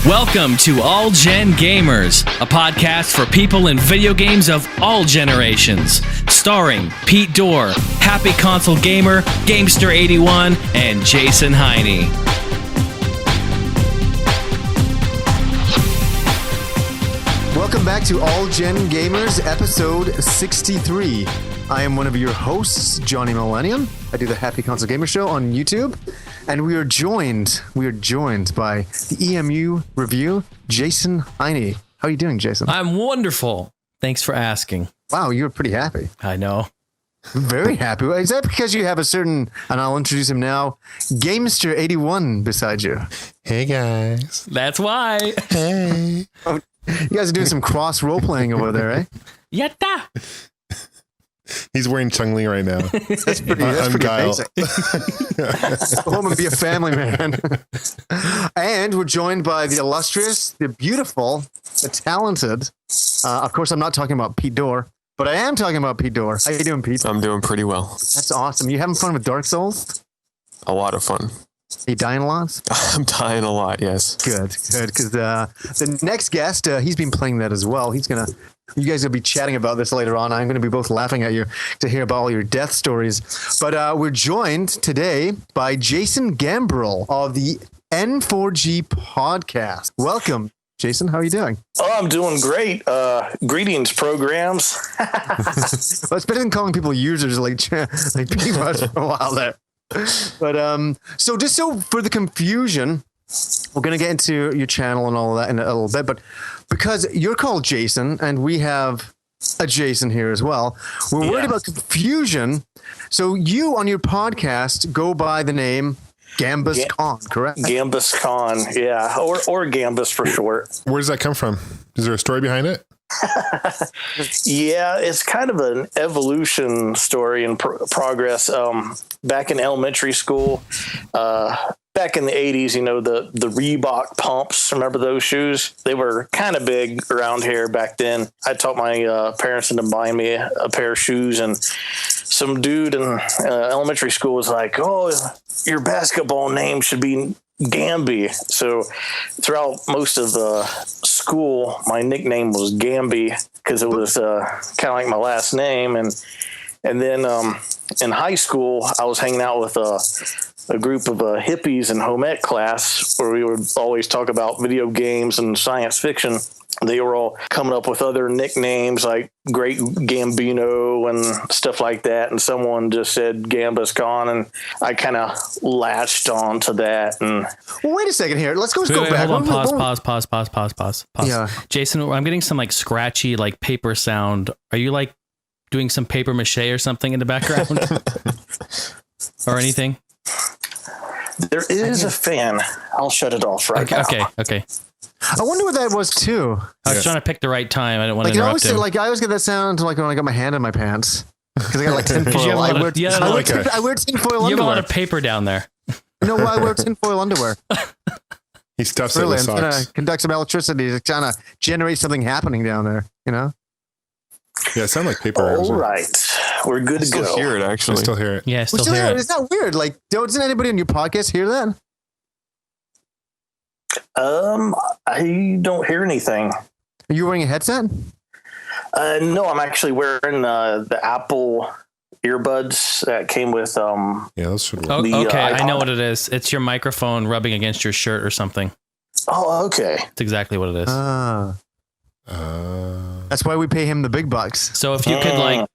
Welcome to All Gen Gamers, a podcast for people in video games of all generations. Starring Pete Dorr, Happy Console Gamer, Gamester81, and Jason Heine. Welcome back to All Gen Gamers, episode 63. I am one of your hosts, Johnny Millennium. I do the Happy Console Gamer Show on YouTube. And we are joined by the EMU review, Jason Heine. How are you doing, Jason? I'm wonderful. Thanks for asking. Wow, you're pretty happy. I know. Very happy. Is that because you have a certain, and I'll introduce him now, Gamester81 beside you? Hey, guys. That's why. Hey. Oh, you guys are doing some cross role-playing over there, eh? Yatta! He's wearing Chung-Li right now. That's pretty amazing. Go home and be a family man. And we're joined by the illustrious, the beautiful, the talented. Of course, I'm not talking about Pete Dorr, but I am talking about Pete Dorr. How you doing, Pete? I'm doing pretty well. That's awesome. You having fun with Dark Souls? A lot of fun. Are you dying a lot? I'm dying a lot, yes. Good. Because the next guest, he's been playing that as well. You guys will be chatting about this later on. I'm going to be both laughing at you to hear about all your death stories. But we're joined today by Jason Gambrel of the N4G Podcast. Welcome, Jason. How are you doing? Oh, I'm doing great. Greetings, programs. Well, it's better than calling people users like people for a while there. But so for the confusion, we're going to get into your channel and all of that in a little bit, but because you're called Jason and we have a Jason here as well, we're worried about confusion. So you on your podcast go by the name GambusKahn, correct? GambusKahn, yeah, or Gambus for short. Where does that come from? Is there a story behind it? Yeah, it's kind of an evolution story in progress. Back in elementary school, back in the 80s, the Reebok pumps, remember those shoes? They were kind of big around here back then. I taught my parents into buying me a pair of shoes, and some dude in elementary school was like, "Oh, your basketball name should be Gamby." So throughout most of school, my nickname was Gamby because it was kind of like my last name. And then in high school, I was hanging out with a group of hippies in home ec class where we would always talk about video games and science fiction. They were all coming up with other nicknames like Great Gambino and stuff like that. And someone just said GambusKahn, and I kind of latched on to that. And well, wait a second here. Let's go back. Hold on, pause. Yeah. Jason, I'm getting some like scratchy like paper sound. Are you like doing some paper mache or something in the background? Or anything? there is a fan. I'll shut it off right now. Okay. I wonder what that was too. I was trying to pick the right time. I didn't want to interrupt him. I always get that sound like when I got my hand in my pants because I got like tinfoil. I wear tinfoil underwear. You have a lot of paper down there. No, I wear tinfoil underwear. He stuffs it with socks. It's going to conduct some electricity to kind of generate something happening down there, Yeah, it sounds like paper. All right. We're good to go. I still hear it, actually. I still hear it. Yeah, I still hear it. It's not weird. Like, doesn't anybody on your podcast hear that? I don't hear anything. Are you wearing a headset? No, I'm actually wearing the Apple earbuds that came with. Yeah, those should work. Okay, I know what it is. It's your microphone rubbing against your shirt or something. Oh, okay. That's exactly what it is. That's why we pay him the big bucks. So if you could I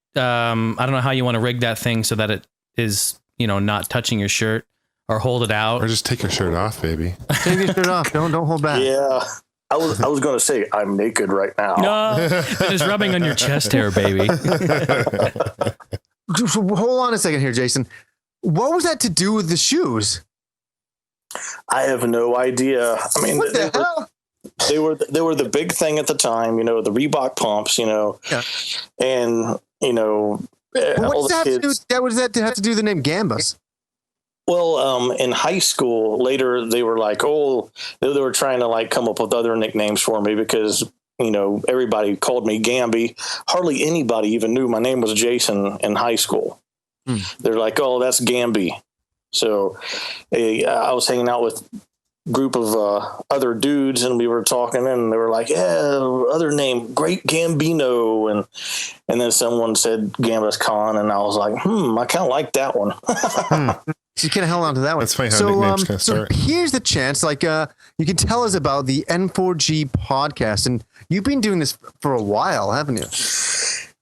don't know how you want to rig that thing so that it is, not touching your shirt, or hold it out, or just take your shirt off, baby. Take your shirt off. Don't hold back. Yeah. I was going to say I'm naked right now. No, it is rubbing on your chest hair, baby. Hold on a second here, Jason. What was that to do with the shoes? I have no idea. I mean, what the hell? They were the big thing at the time, the Reebok pumps, Yeah. And what does that have to do with the name Gambus? Well, in high school, later they were like, they were trying to come up with other nicknames for me because everybody called me Gamby. Hardly anybody even knew my name was Jason in high school. They're like, "Oh, that's Gamby." So I was hanging out with group of other dudes, and we were talking, and they were like, "Yeah, other name, Great Gambino," and then someone said GambusKahn, and I was like, I kind of like that one. So you kind of held on to that one. That's funny how nicknames kind of start. So here's the chance, like, you can tell us about the N4G podcast, and you've been doing this for a while, haven't you?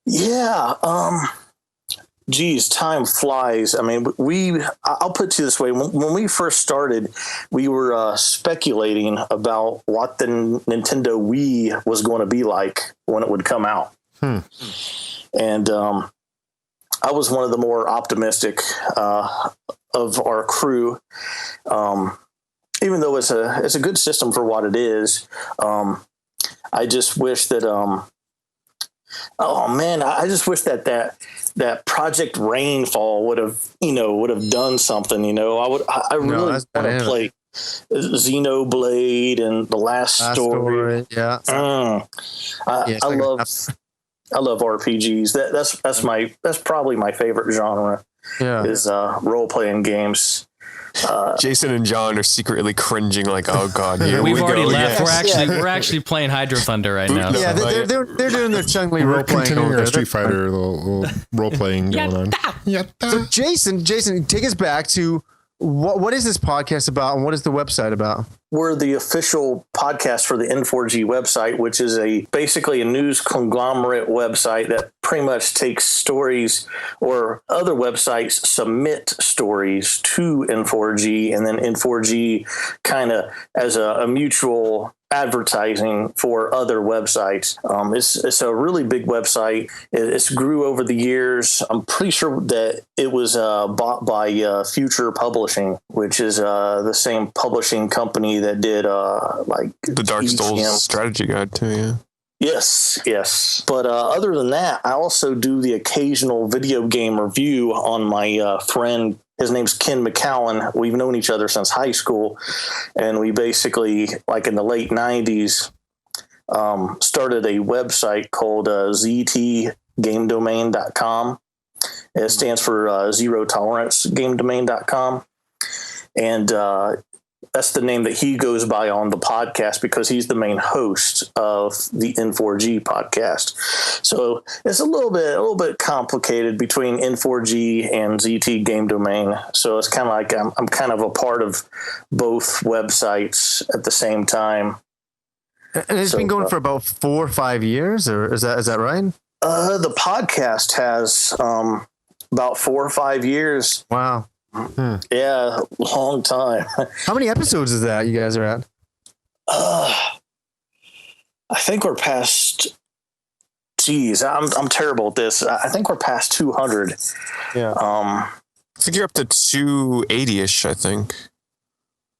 Yeah. Geez, time flies. I mean, I'll put it to you this way. When we first started, we were speculating about what the Nintendo Wii was going to be like when it would come out. And I was one of the more optimistic of our crew. Even though it's a good system for what it is, I just wish that I just wish that Project Rainfall would have done something. I really want to play Xenoblade and The Last Story. Yeah. I love RPGs. That's probably my favorite genre. Yeah. Is role playing games. Jason and John are secretly cringing, like, "Oh God, here We've we already go left. again." We're actually playing Hydro Thunder right now. Yeah, they're doing their Chung-Li We're role playing. continuing our Street Fighter little role playing going on. So Jason, take us back to what is this podcast about, and what is the website about? We're the official podcast for the N4G website, which is basically a news conglomerate website that pretty much takes stories, or other websites submit stories to N4G, and then N4G kind of as a mutual advertising for other websites. It's a really big website. It's grew over the years. I'm pretty sure that it was bought by Future Publishing, which is the same publishing company that did like the Dark Souls strategy guide too. Yeah. Yes. But other than that, I also do the occasional video game review on my friend. His name's Ken McCowan. We've known each other since high school, and we basically, like in the late 90s, started a website called ZTGameDomain.com. It stands for Zero Tolerance GameDomain.com. And that's the name that he goes by on the podcast because he's the main host of the N4G podcast. So it's a little bit complicated between N4G and ZT Game Domain. So it's kind of like I'm kind of a part of both websites at the same time. And it's been going for about 4 or 5 years, or is that right? The podcast has about 4 or 5 years. Wow. Yeah, long time. How many episodes is that you guys are at? I think we're past. Geez, I'm terrible at this. I think we're past 200. Yeah. I think you're up to 280-ish. I think.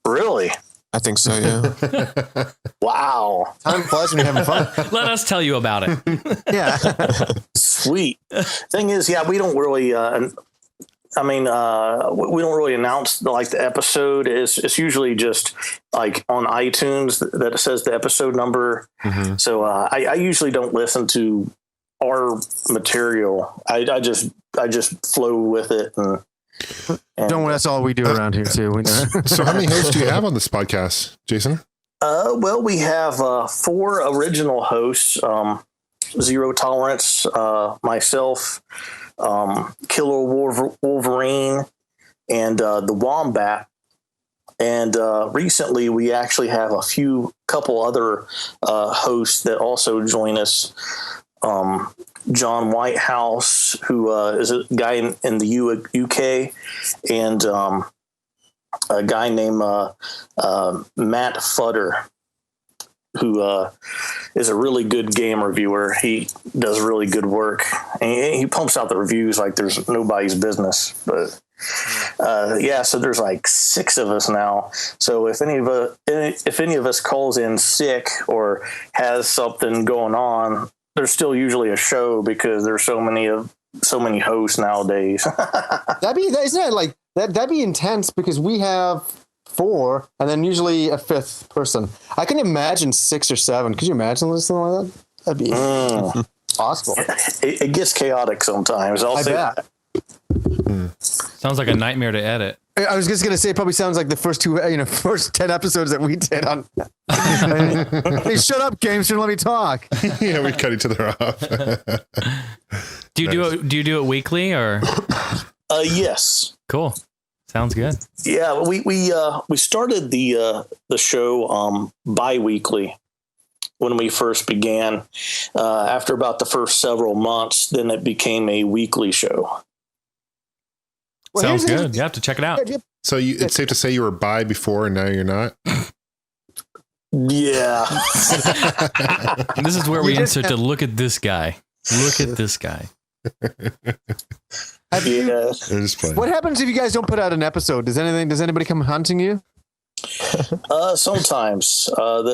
Really? I think so. Yeah. Wow. Time flies when you're having fun. Let us tell you about it. Yeah. Sweet. Thing is, yeah, we don't really. We don't really announce like the episode. It's usually just like on iTunes that it says the episode number. Mm-hmm. So I usually don't listen to our material. I just flow with it and don't worry, that's all we do around here too. So how many hosts do you have on this podcast, Jason? Well, we have 4 original hosts: Zero Tolerance, myself, Killer Wolverine, and the Wombat. And recently we actually have a couple other hosts that also join us. John Whitehouse, who is a guy in the UK, and a guy named Matt Futter, who is a really good game reviewer. He does really good work, and he pumps out the reviews like there's nobody's business. But so there's like 6 of us now. So if any of us calls in sick or has something going on, there's still usually a show because there's so many hosts nowadays. That'd be intense because we have 4 and then usually a 5th person. I can imagine 6 or 7. Could you imagine something like that? That'd be possible. It gets chaotic sometimes. I'll say that. Sounds like a nightmare to edit. I was just gonna say, it probably sounds like the first 10 episodes that we did on. Hey, shut up, Gamester, let me talk. Yeah, we cut each other off. Do you do it weekly or? Yes. Cool. Sounds good. Yeah, we started the show bi-weekly when we first began. After about the first several months, then it became a weekly show. Well, sounds good. You have to check it out. So it's safe to say you were bi before and now you're not? Yeah. This is where we insert to look at this guy. Look at this guy. What happens if you guys don't put out an episode? Does anybody come hunting you? Sometimes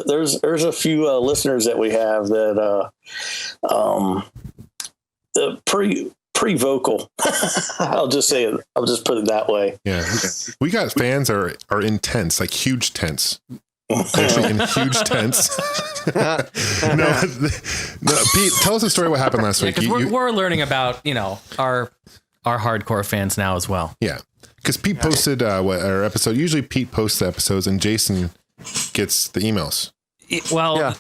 there's a few listeners that we have that pretty vocal. I'll just say it. I'll just put it that way. Yeah, we got fans are intense, like huge tents. Actually, in huge tents. no, Pete, tell us a story. What happened last week? Because we're learning about our hardcore fans now as well. Yeah, because Pete posted our episode. Usually Pete posts the episodes and Jason gets the emails.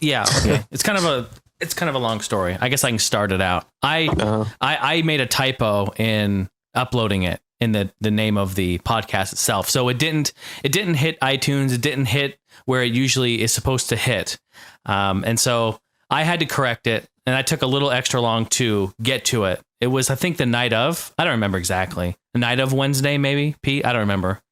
Yeah. Okay. It's kind of a long story. I guess I can start it out. I made a typo in uploading it in the name of the podcast itself. So it didn't hit iTunes. It didn't hit where it usually is supposed to hit. And so I had to correct it, and I took a little extra long to get to it. It was, I think, the night of, I don't remember exactly, the night of Wednesday, maybe, Pete, I don't remember.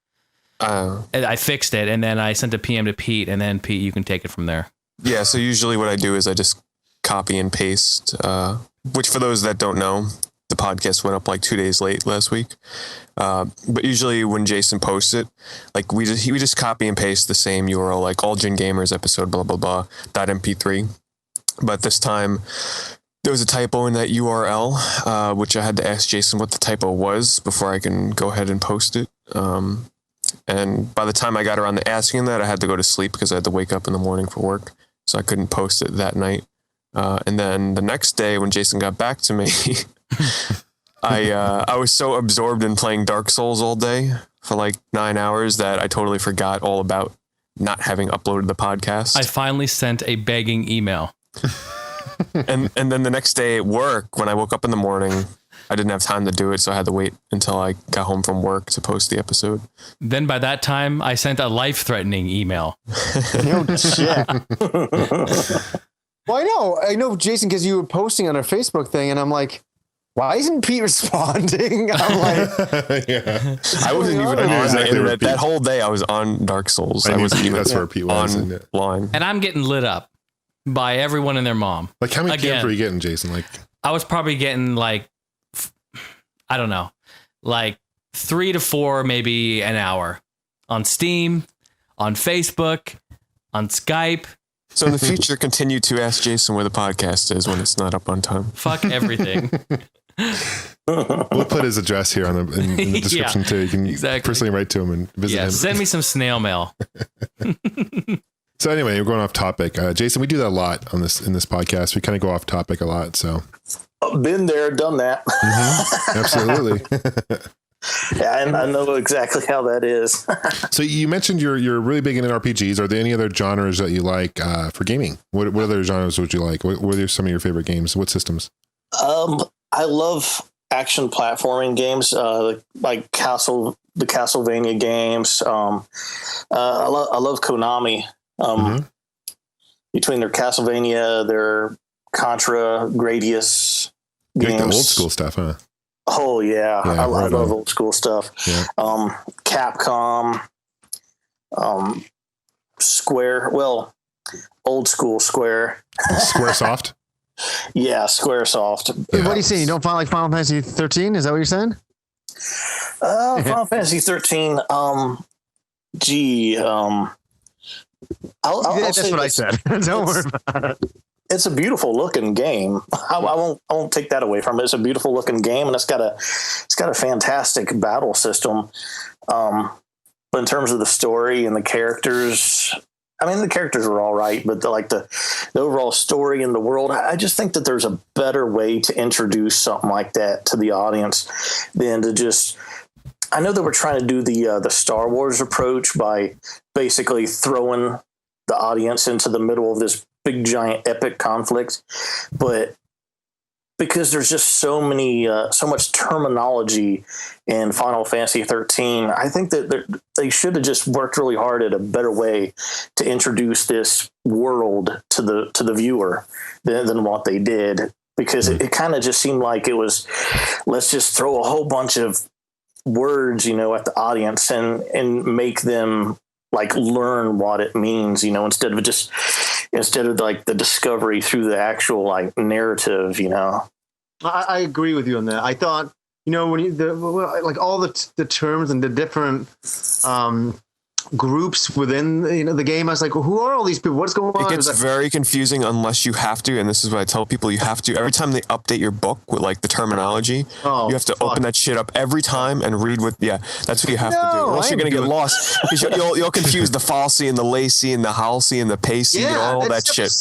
I fixed it, and then I sent a PM to Pete, and then Pete, you can take it from there. Yeah. So usually what I do is I just copy and paste, which for those that don't know, the podcast went up like 2 days late last week. But usually when Jason posts it, like we just copy and paste the same URL, like All Gen Gamers episode, blah, blah, blah, .mp3. But this time there was a typo in that URL, which I had to ask Jason what the typo was before I can go ahead and post it. And by the time I got around to asking that, I had to go to sleep because I had to wake up in the morning for work. So I couldn't post it that night. And then the next day when Jason got back to me, I was so absorbed in playing Dark Souls all day for like 9 hours that I totally forgot all about not having uploaded the podcast. I finally sent a begging email. and then the next day at work, when I woke up in the morning, I didn't have time to do it. So I had to wait until I got home from work to post the episode. Then by that time, I sent a life-threatening email. No shit. Well, I know, Jason, because you were posting on our Facebook thing, and I'm like, why isn't Pete responding? I'm like, yeah. I wasn't even on the internet that whole day. I was on Dark Souls. I wasn't even that's where Pete was online. And I'm getting lit up by everyone and their mom. Like, how many games were you getting, Jason? Like, I was probably getting like, I don't know, like 3 to 4, maybe an hour on Steam, on Facebook, on Skype. So in the future, continue to ask Jason where the podcast is when it's not up on time. Fuck everything. We'll put his address here in the description too. You can personally write to him and visit him. Send me some snail mail. So anyway, we're going off topic. Jason, we do that a lot in this podcast. We kind of go off topic a lot. So been there, done that. Mm-hmm. Absolutely. Yeah, I know exactly how that is. So you mentioned you're really big into RPGs. Are there any other genres that you like for gaming? What other genres would you like? What are some of your favorite games? What systems? I love action platforming games, like the Castlevania games. I love Konami. Between their Castlevania, their Contra, Gradius games. You like the old school stuff, huh? Oh yeah, I love old school stuff. Yeah. Capcom, Square. Well, old school Square. Squaresoft. Yeah, Squaresoft. What are you saying? You don't find like Final Fantasy 13? Is that what you're saying? Final Fantasy 13. That's what I said. Don't worry about it. It's a beautiful looking game. I won't take that away from it. It's a beautiful looking game, and it's got a fantastic battle system. But in terms of the story and the characters, I mean, the characters are all right, but the overall story and the world, I just think that there's a better way to introduce something like that to the audience than to just I know they were trying to do the Star Wars approach by basically throwing the audience into the middle of this big giant epic conflict, but because there's just so much terminology in Final Fantasy 13, I think that they should have just worked really hard at a better way to introduce this world to the viewer than what they did, because it kind of just seemed like it was, let's just throw a whole bunch of words, at the audience and make them like learn what it means, instead of like the discovery through the actual like narrative, I agree with you on that. I thought, when all the terms and the different groups within the game, I was like, well, who are all these people? What's going on? It gets very confusing unless you have to, and this is what I tell people, you have to, every time they update your book with like the terminology, you have to open that shit up every time and read that's what you have to do. Or else you're going to get lost, because you'll confuse the falsy and the lacy and the halsey and the pacey and all that shit.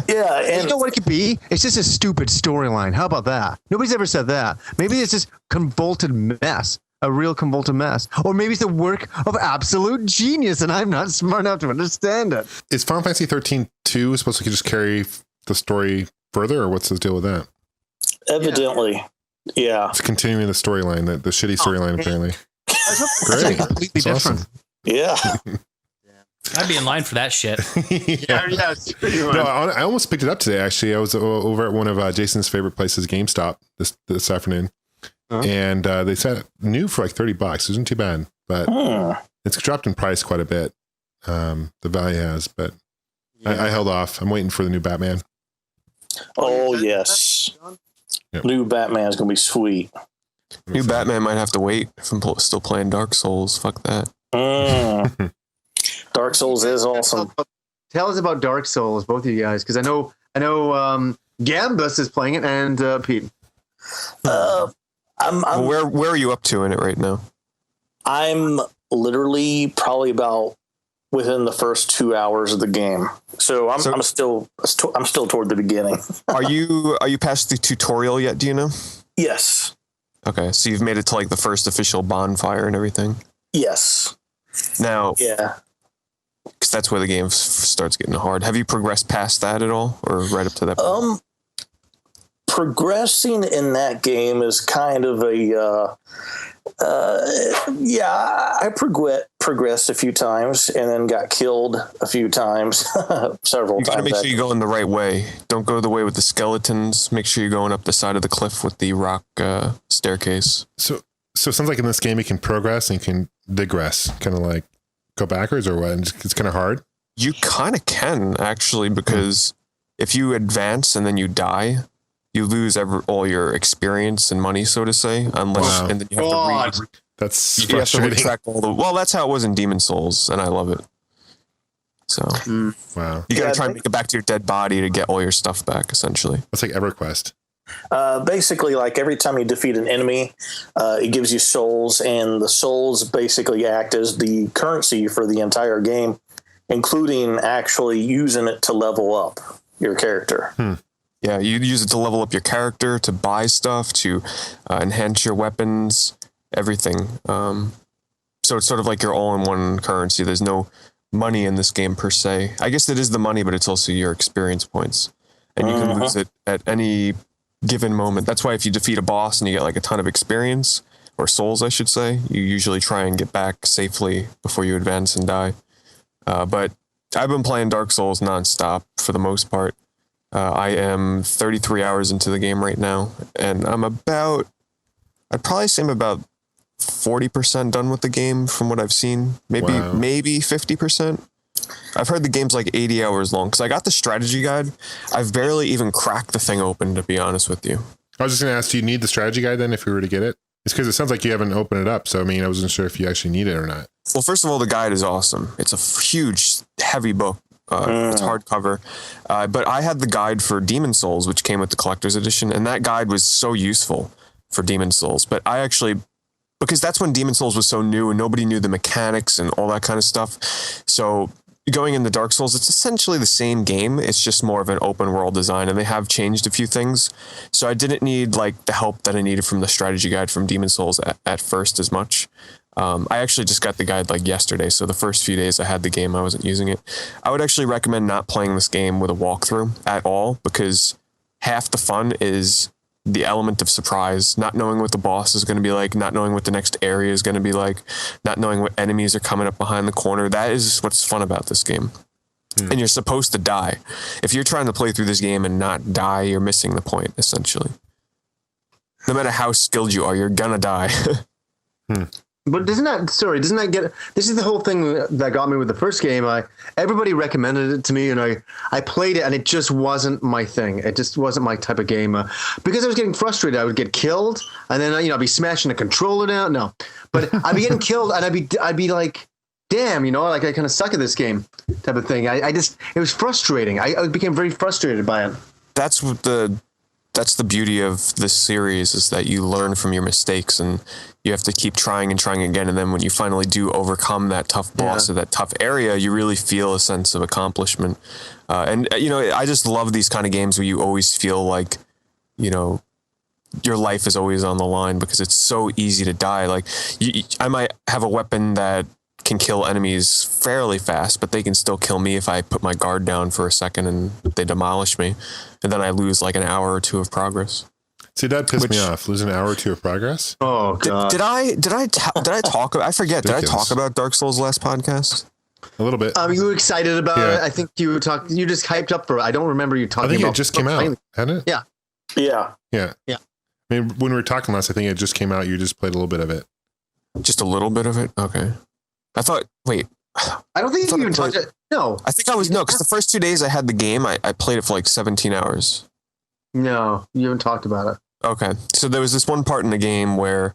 And you know what it could be? It's just a stupid storyline. How about that? Nobody's ever said that. Maybe it's just convoluted mess. A real convoluted mess. Or maybe it's the work of absolute genius and I'm not smart enough to understand it. Is Final Fantasy 13 2 supposed to just carry the story further, or what's the deal with that? Evidently. Yeah. It's continuing the storyline, the shitty storyline, apparently. Great. Completely different. Awesome. Yeah. I'd be in line for that shit. No, I almost picked it up today, actually. I was over at one of Jason's favorite places, GameStop, this afternoon. And they said it new for like $30. It isn't too bad, but it's dropped in price quite a bit. The value has, but I held off. I'm waiting for the new Batman. Oh, yes. Yep. New Batman is going to be sweet. New Batman might have to wait if I'm still playing Dark Souls. Fuck that. Dark Souls is awesome. Tell us about Dark Souls, both of you guys, because I know Gambus is playing it, and Pete. Where are you up to in it right now? I'm literally probably about within the first 2 hours of the game, so I'm still toward the beginning. Are you past the tutorial yet? Do you know? Yes. Okay, so you've made it to like the first official bonfire and everything. Yes. Now, yeah, because that's where the game starts getting hard. Have you progressed past that at all, or right up to that point? Progressing in that game is kind of I progressed a few times and then got killed a few times, several times. You gotta make sure you go in the right way. Don't go the way with the skeletons. Make sure you're going up the side of the cliff with the rock staircase. So it sounds like in this game you can progress and you can digress, kind of like go backwards or what? It's kind of hard. You kind of can, actually, because if you advance and then you die, you lose all your experience and money, so to say, unless and then you have to that's you have to retract all the. Well, that's how it was in Demon Souls, and I love it. So wow, you got to try and make it back to your dead body to get all your stuff back. Essentially, it's like EverQuest. Basically, like every time you defeat an enemy, it gives you souls, and the souls basically act as the currency for the entire game, including actually using it to level up your character. Yeah, you use it to level up your character, to buy stuff, to enhance your weapons, everything. So it's sort of like your all-in-one currency. There's no money in this game per se. I guess it is the money, but it's also your experience points. And you can lose it at any given moment. That's why if you defeat a boss and you get like a ton of experience, or souls, I should say, you usually try and get back safely before you advance and die. But I've been playing Dark Souls nonstop for the most part. I am 33 hours into the game right now, and I'd probably say I'm about 40% done with the game from what I've seen. Maybe 50%. I've heard the game's like 80 hours long, because I got the strategy guide. I've barely even cracked the thing open, to be honest with you. I was just going to ask, do you need the strategy guide then if you were to get it? It's because it sounds like you haven't opened it up, so I mean, I wasn't sure if you actually need it or not. Well, first of all, the guide is awesome. It's a huge, heavy book. It's hardcover. But I had the guide for Demon Souls, which came with the collector's edition, and that guide was so useful for Demon Souls. But I actually, because that's when Demon Souls was so new and nobody knew the mechanics and all that kind of stuff. So going into Dark Souls, it's essentially the same game. It's just more of an open world design, and they have changed a few things. So I didn't need like the help that I needed from the strategy guide from Demon Souls at first as much. I actually just got the guide like yesterday, so the first few days I had the game, I wasn't using it. I would actually recommend not playing this game with a walkthrough at all, because half the fun is the element of surprise, not knowing what the boss is going to be like, not knowing what the next area is going to be like, not knowing what enemies are coming up behind the corner. That is what's fun about this game. And you're supposed to die. If you're trying to play through this game and not die, you're missing the point, essentially. No matter how skilled you are, you're gonna die. But doesn't that get, this is the whole thing that got me with the first game. Everybody recommended it to me, and I played it, and it just wasn't my thing. It just wasn't my type of game. Because I was getting frustrated. I would get killed, and then, I'd be smashing the controller down. No, but I'd be getting killed, and I'd be like, damn, like I kind of suck at this game type of thing. It was frustrating. I became very frustrated by it. That's the beauty of this series, is that you learn from your mistakes, and you have to keep trying and trying again. And then when you finally do overcome that tough boss or that tough area, you really feel a sense of accomplishment. I just love these kind of games where you always feel like, your life is always on the line, because it's so easy to die. Like I might have a weapon that can kill enemies fairly fast, but they can still kill me if I put my guard down for a second and they demolish me. And then I lose like an hour or two of progress. See, that pissed me off. Losing an hour or two of progress. Oh God! Did I talk? I forget. Did I talk about Dark Souls last podcast? A little bit. You were excited about it. I think you talked. You just hyped up for it. I don't remember you talking. I think about it just came out, hadn't it? Yeah. I mean, when we were talking last, I think it just came out. You just played a little bit of it. Just a little bit of it. Okay. I thought. Wait. I don't think you even touched it. No. I think I was because the first 2 days I had the game, I played it for like 17 hours. No, you haven't talked about it. Okay. So there was this one part in the game where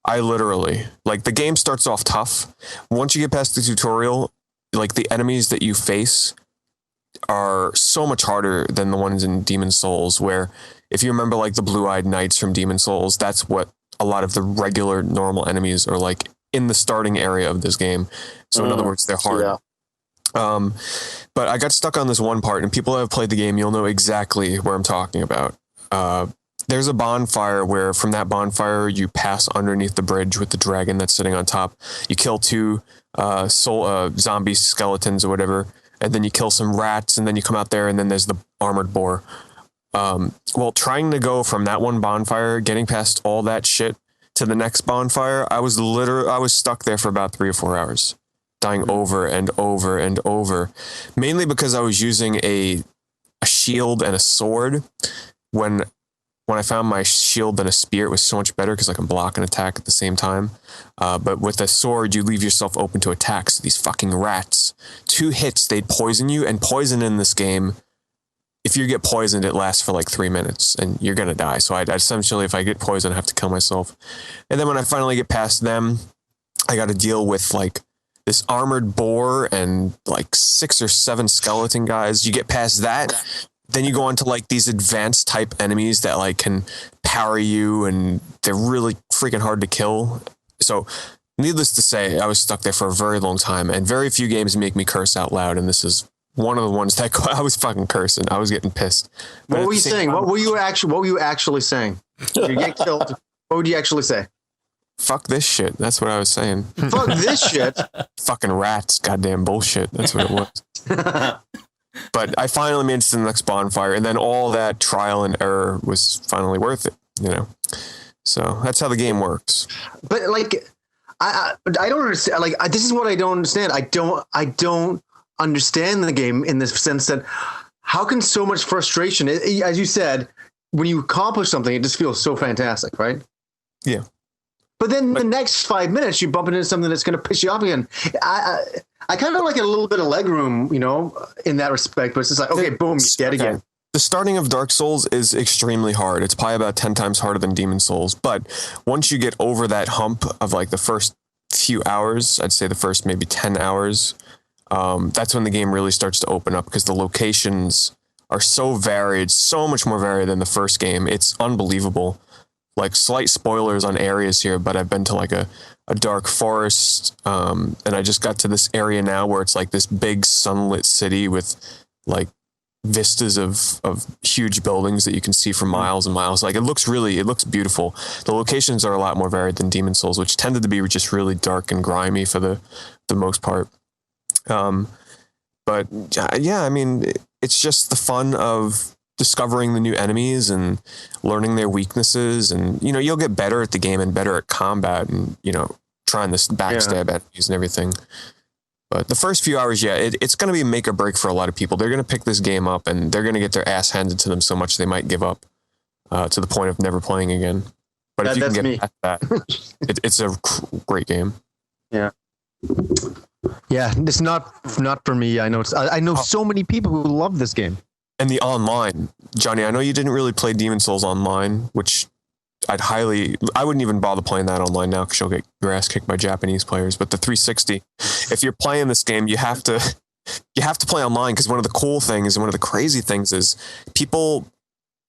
I literally, like, the game starts off tough. Once you get past the tutorial, like, the enemies that you face are so much harder than the ones in Demon Souls, where if you remember, like, the blue-eyed knights from Demon Souls, that's what a lot of the regular normal enemies are like in the starting area of this game. So in other words, they're hard. Yeah. But I got stuck on this one part, and people that have played the game, you'll know exactly where I'm talking about. There's a bonfire where from that bonfire, you pass underneath the bridge with the dragon that's sitting on top. You kill two zombie skeletons or whatever, and then you kill some rats, and then you come out there, and then there's the armored boar. Well, trying to go from that one bonfire, getting past all that shit to the next bonfire, I was stuck there for about 3 or 4 hours, dying over and over and over, mainly because I was using a shield and a sword. When I found my shield and a spear, it was so much better because I can block and attack at the same time. But with a sword, you leave yourself open to attacks. These fucking rats, 2 hits, they'd poison you, and poison in this game, if you get poisoned, it lasts for like 3 minutes and you're going to die. So I essentially, if I get poisoned, I have to kill myself. And then when I finally get past them, I got to deal with like this armored boar and like 6 or 7 skeleton guys. You get past that, then you go on to like these advanced type enemies that like can parry you, and they're really freaking hard to kill. So needless to say, I was stuck there for a very long time, and very few games make me curse out loud. And this is one of the ones that I was fucking cursing. I was getting pissed. But what were you saying? What were you actually saying? You get killed. What would you actually say? Fuck this shit. That's what I was saying. Fuck this shit. Fucking rats. Goddamn bullshit. That's what it was. But I finally made it to the next bonfire, and then all that trial and error was finally worth it, you know? So that's how the game works. But like, I don't understand. Like, this is what I don't understand. I don't understand the game in the sense that how can so much frustration, as you said, when you accomplish something, it just feels so fantastic, right? Yeah. But then the next 5 minutes, you bump into something that's going to piss you off again. I kind of like a little bit of leg room, you know, in that respect. But it's just like, okay, boom, you're dead again. The starting of Dark Souls is extremely hard. It's probably about 10 times harder than Demon Souls. But once you get over that hump of like the first few hours, I'd say the first maybe 10 hours, that's when the game really starts to open up, because the locations are so varied, so much more varied than the first game. It's unbelievable. Like, slight spoilers on areas here, but I've been to like a a dark forest. And I just got to this area now where it's like this big sunlit city with like vistas of huge buildings that you can see for miles and miles. Like it looks beautiful. The locations are a lot more varied than Demon Souls, which tended to be just really dark and grimy for the most part. But yeah, I mean, it's just the fun of discovering the new enemies and learning their weaknesses, and you'll get better at the game and better at combat, and trying this backstab enemies and everything. But the first few hours, it's going to be make or break for a lot of people. They're going to pick this game up and they're going to get their ass handed to them so much they might give up to the point of never playing again. But if you can get past that, it's a great game. Yeah. Yeah, it's not for me. I know so many people who love this game. And the online, Johnny, I know you didn't really play Demon Souls online, which I wouldn't even bother playing that online now because you'll get your ass kicked by Japanese players. But the 360, if you're playing this game, you have to play online, because one of the cool things and one of the crazy things is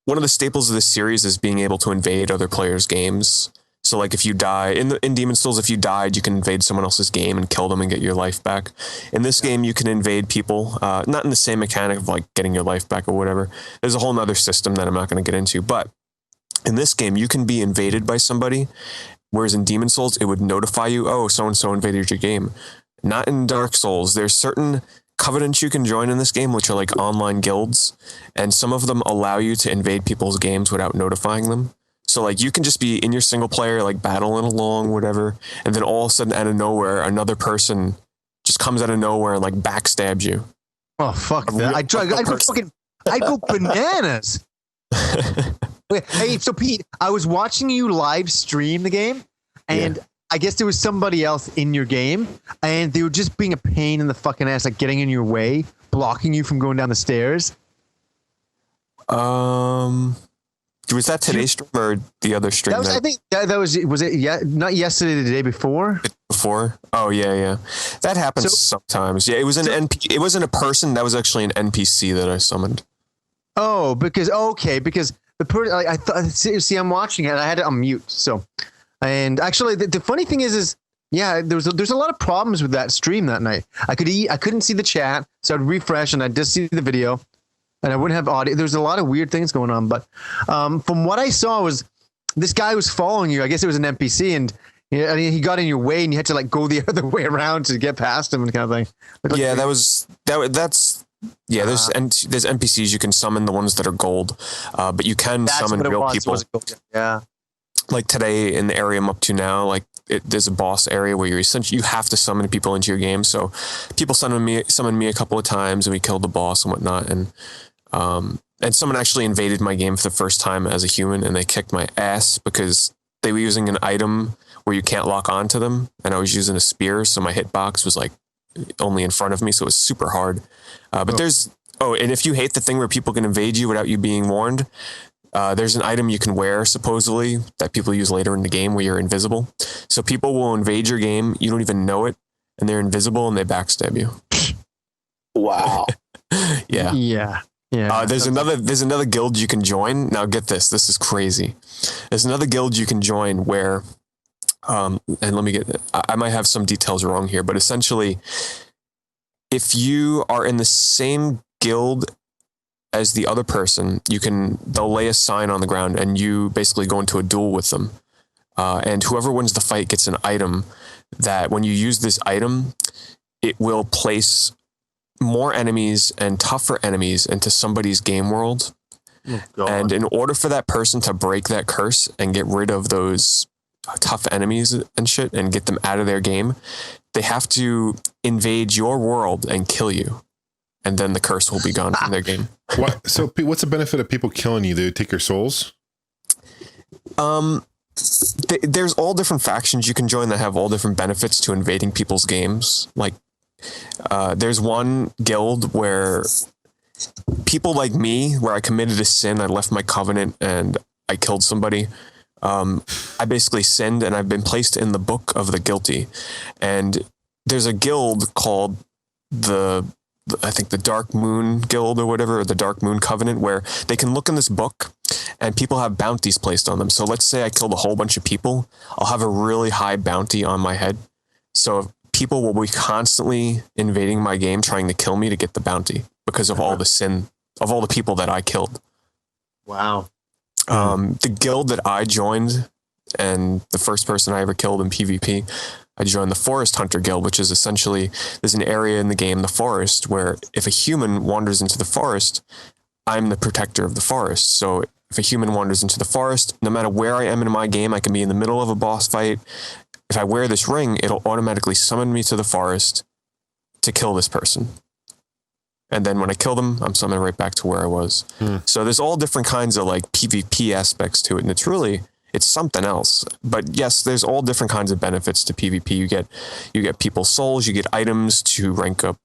one of the staples of this series is being able to invade other players' games. So like if you die in Demon Souls, if you died, you can invade someone else's game and kill them and get your life back. In this game, you can invade people, not in the same mechanic of like getting your life back or whatever. There's a whole nother system that I'm not going to get into, but in this game, you can be invaded by somebody, whereas in Demon Souls, it would notify you, oh, so-and-so invaded your game. Not in Dark Souls. There's certain covenants you can join in this game, which are like online guilds, and some of them allow you to invade people's games without notifying them. So like you can just be in your single player, like battling along, whatever, and then all of a sudden out of nowhere, another person just comes out of nowhere and like backstabs you. Oh, fuck that. I go bananas. Hey, so Pete, I was watching you live stream the game, and I guess there was somebody else in your game, and they were just being a pain in the fucking ass, like getting in your way, blocking you from going down the stairs. Was that today's stream or the other stream? I think that was it? Yeah, not yesterday, the day before. Before? Oh yeah. That happens sometimes. Yeah, it was it wasn't a person. That was actually an NPC that I summoned. Oh, because the person, I thought, see, I'm watching it and I had it on mute. So, and actually, the funny thing is there's a lot of problems with that stream that night. I couldn't see the chat, so I'd refresh and I'd just see the video, and I wouldn't have audio. There's a lot of weird things going on, but from what I saw was this guy was following you. I guess it was an NPC, and he got in your way, and you had to like go the other way around to get past him and kind of thing. There's NPCs you can summon, the ones that are gold, but you can summon real people. Yeah. Like today in the area I'm up to now, like there's a boss area where you have to summon people into your game. So people summoned me a couple of times, and we killed the boss and whatnot. And someone actually invaded my game for the first time as a human, and they kicked my ass because they were using an item where you can't lock onto them, and I was using a spear, so my hitbox was like only in front of me, so it was super hard. And if you hate the thing where people can invade you without you being warned, there's an item you can wear, supposedly, that people use later in the game where you're invisible. So people will invade your game, you don't even know it, and they're invisible and they backstab you. Wow. Yeah. Yeah. Yeah. There's another guild you can join. Now get this. This is crazy. There's another guild you can join where, and let me I might have some details wrong here, but essentially, if you are in the same guild as the other person, they'll lay a sign on the ground and you basically go into a duel with them. And whoever wins the fight gets an item that when you use this item, it will place more enemies and tougher enemies into somebody's game world. Oh, God. And in order for that person to break that curse and get rid of those tough enemies and shit and get them out of their game, they have to invade your world and kill you. And then the curse will be gone from their game. So what's the benefit of people killing you? They take your souls? There's all different factions you can join that have all different benefits to invading people's games. Like, there's one guild where people like me, where I committed a sin, I left my covenant and I killed somebody. I basically sinned and I've been placed in the book of the guilty. And there's a guild called I think the Dark Moon Guild or whatever, or the Dark Moon Covenant, where they can look in this book and people have bounties placed on them. So let's say I killed a whole bunch of people, I'll have a really high bounty on my head. So people will be constantly invading my game trying to kill me to get the bounty because of all the sin of all the people that I killed. Wow. The guild that I joined, and the first person I ever killed in PvP, I joined the Forest Hunter Guild, which is essentially, there's an area in the game, the forest, where if a human wanders into the forest, I'm the protector of the forest. So if a human wanders into the forest, no matter where I am in my game, I can be in the middle of a boss fight. If I wear this ring, it'll automatically summon me to the forest to kill this person. And then when I kill them, I'm summoned right back to where I was. So there's all different kinds of like PvP aspects to it. And it's something else. But yes, there's all different kinds of benefits to PvP. You get people's souls, you get items to rank up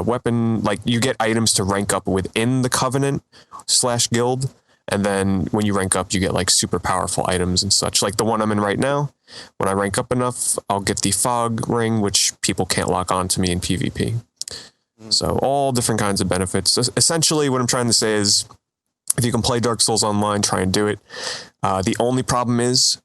weapon, like you get items to rank up within the Covenant / guild. And then when you rank up, you get like super powerful items and such. Like the one I'm in right now, when I rank up enough, I'll get the fog ring, which people can't lock onto me in PvP. So all different kinds of benefits. Essentially, what I'm trying to say is, if you can play Dark Souls online, try and do it. The only problem is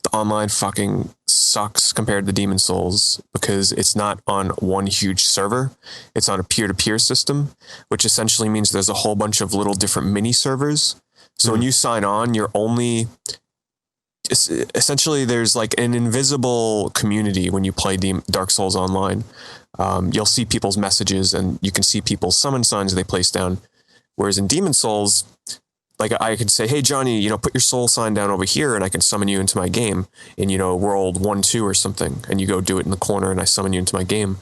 the online fucking sucks compared to Demon Souls because it's not on one huge server. It's on a peer-to-peer system, which essentially means there's a whole bunch of little different mini servers. So when you sign on, you're only... Essentially, there's like an invisible community when you play Dark Souls online. You'll see people's messages and you can see people's summon signs they place down. Whereas in Demon Souls, like I could say, hey, Johnny, put your soul sign down over here and I can summon you into my game in, world 1-2 or something. And you go do it in the corner and I summon you into my game.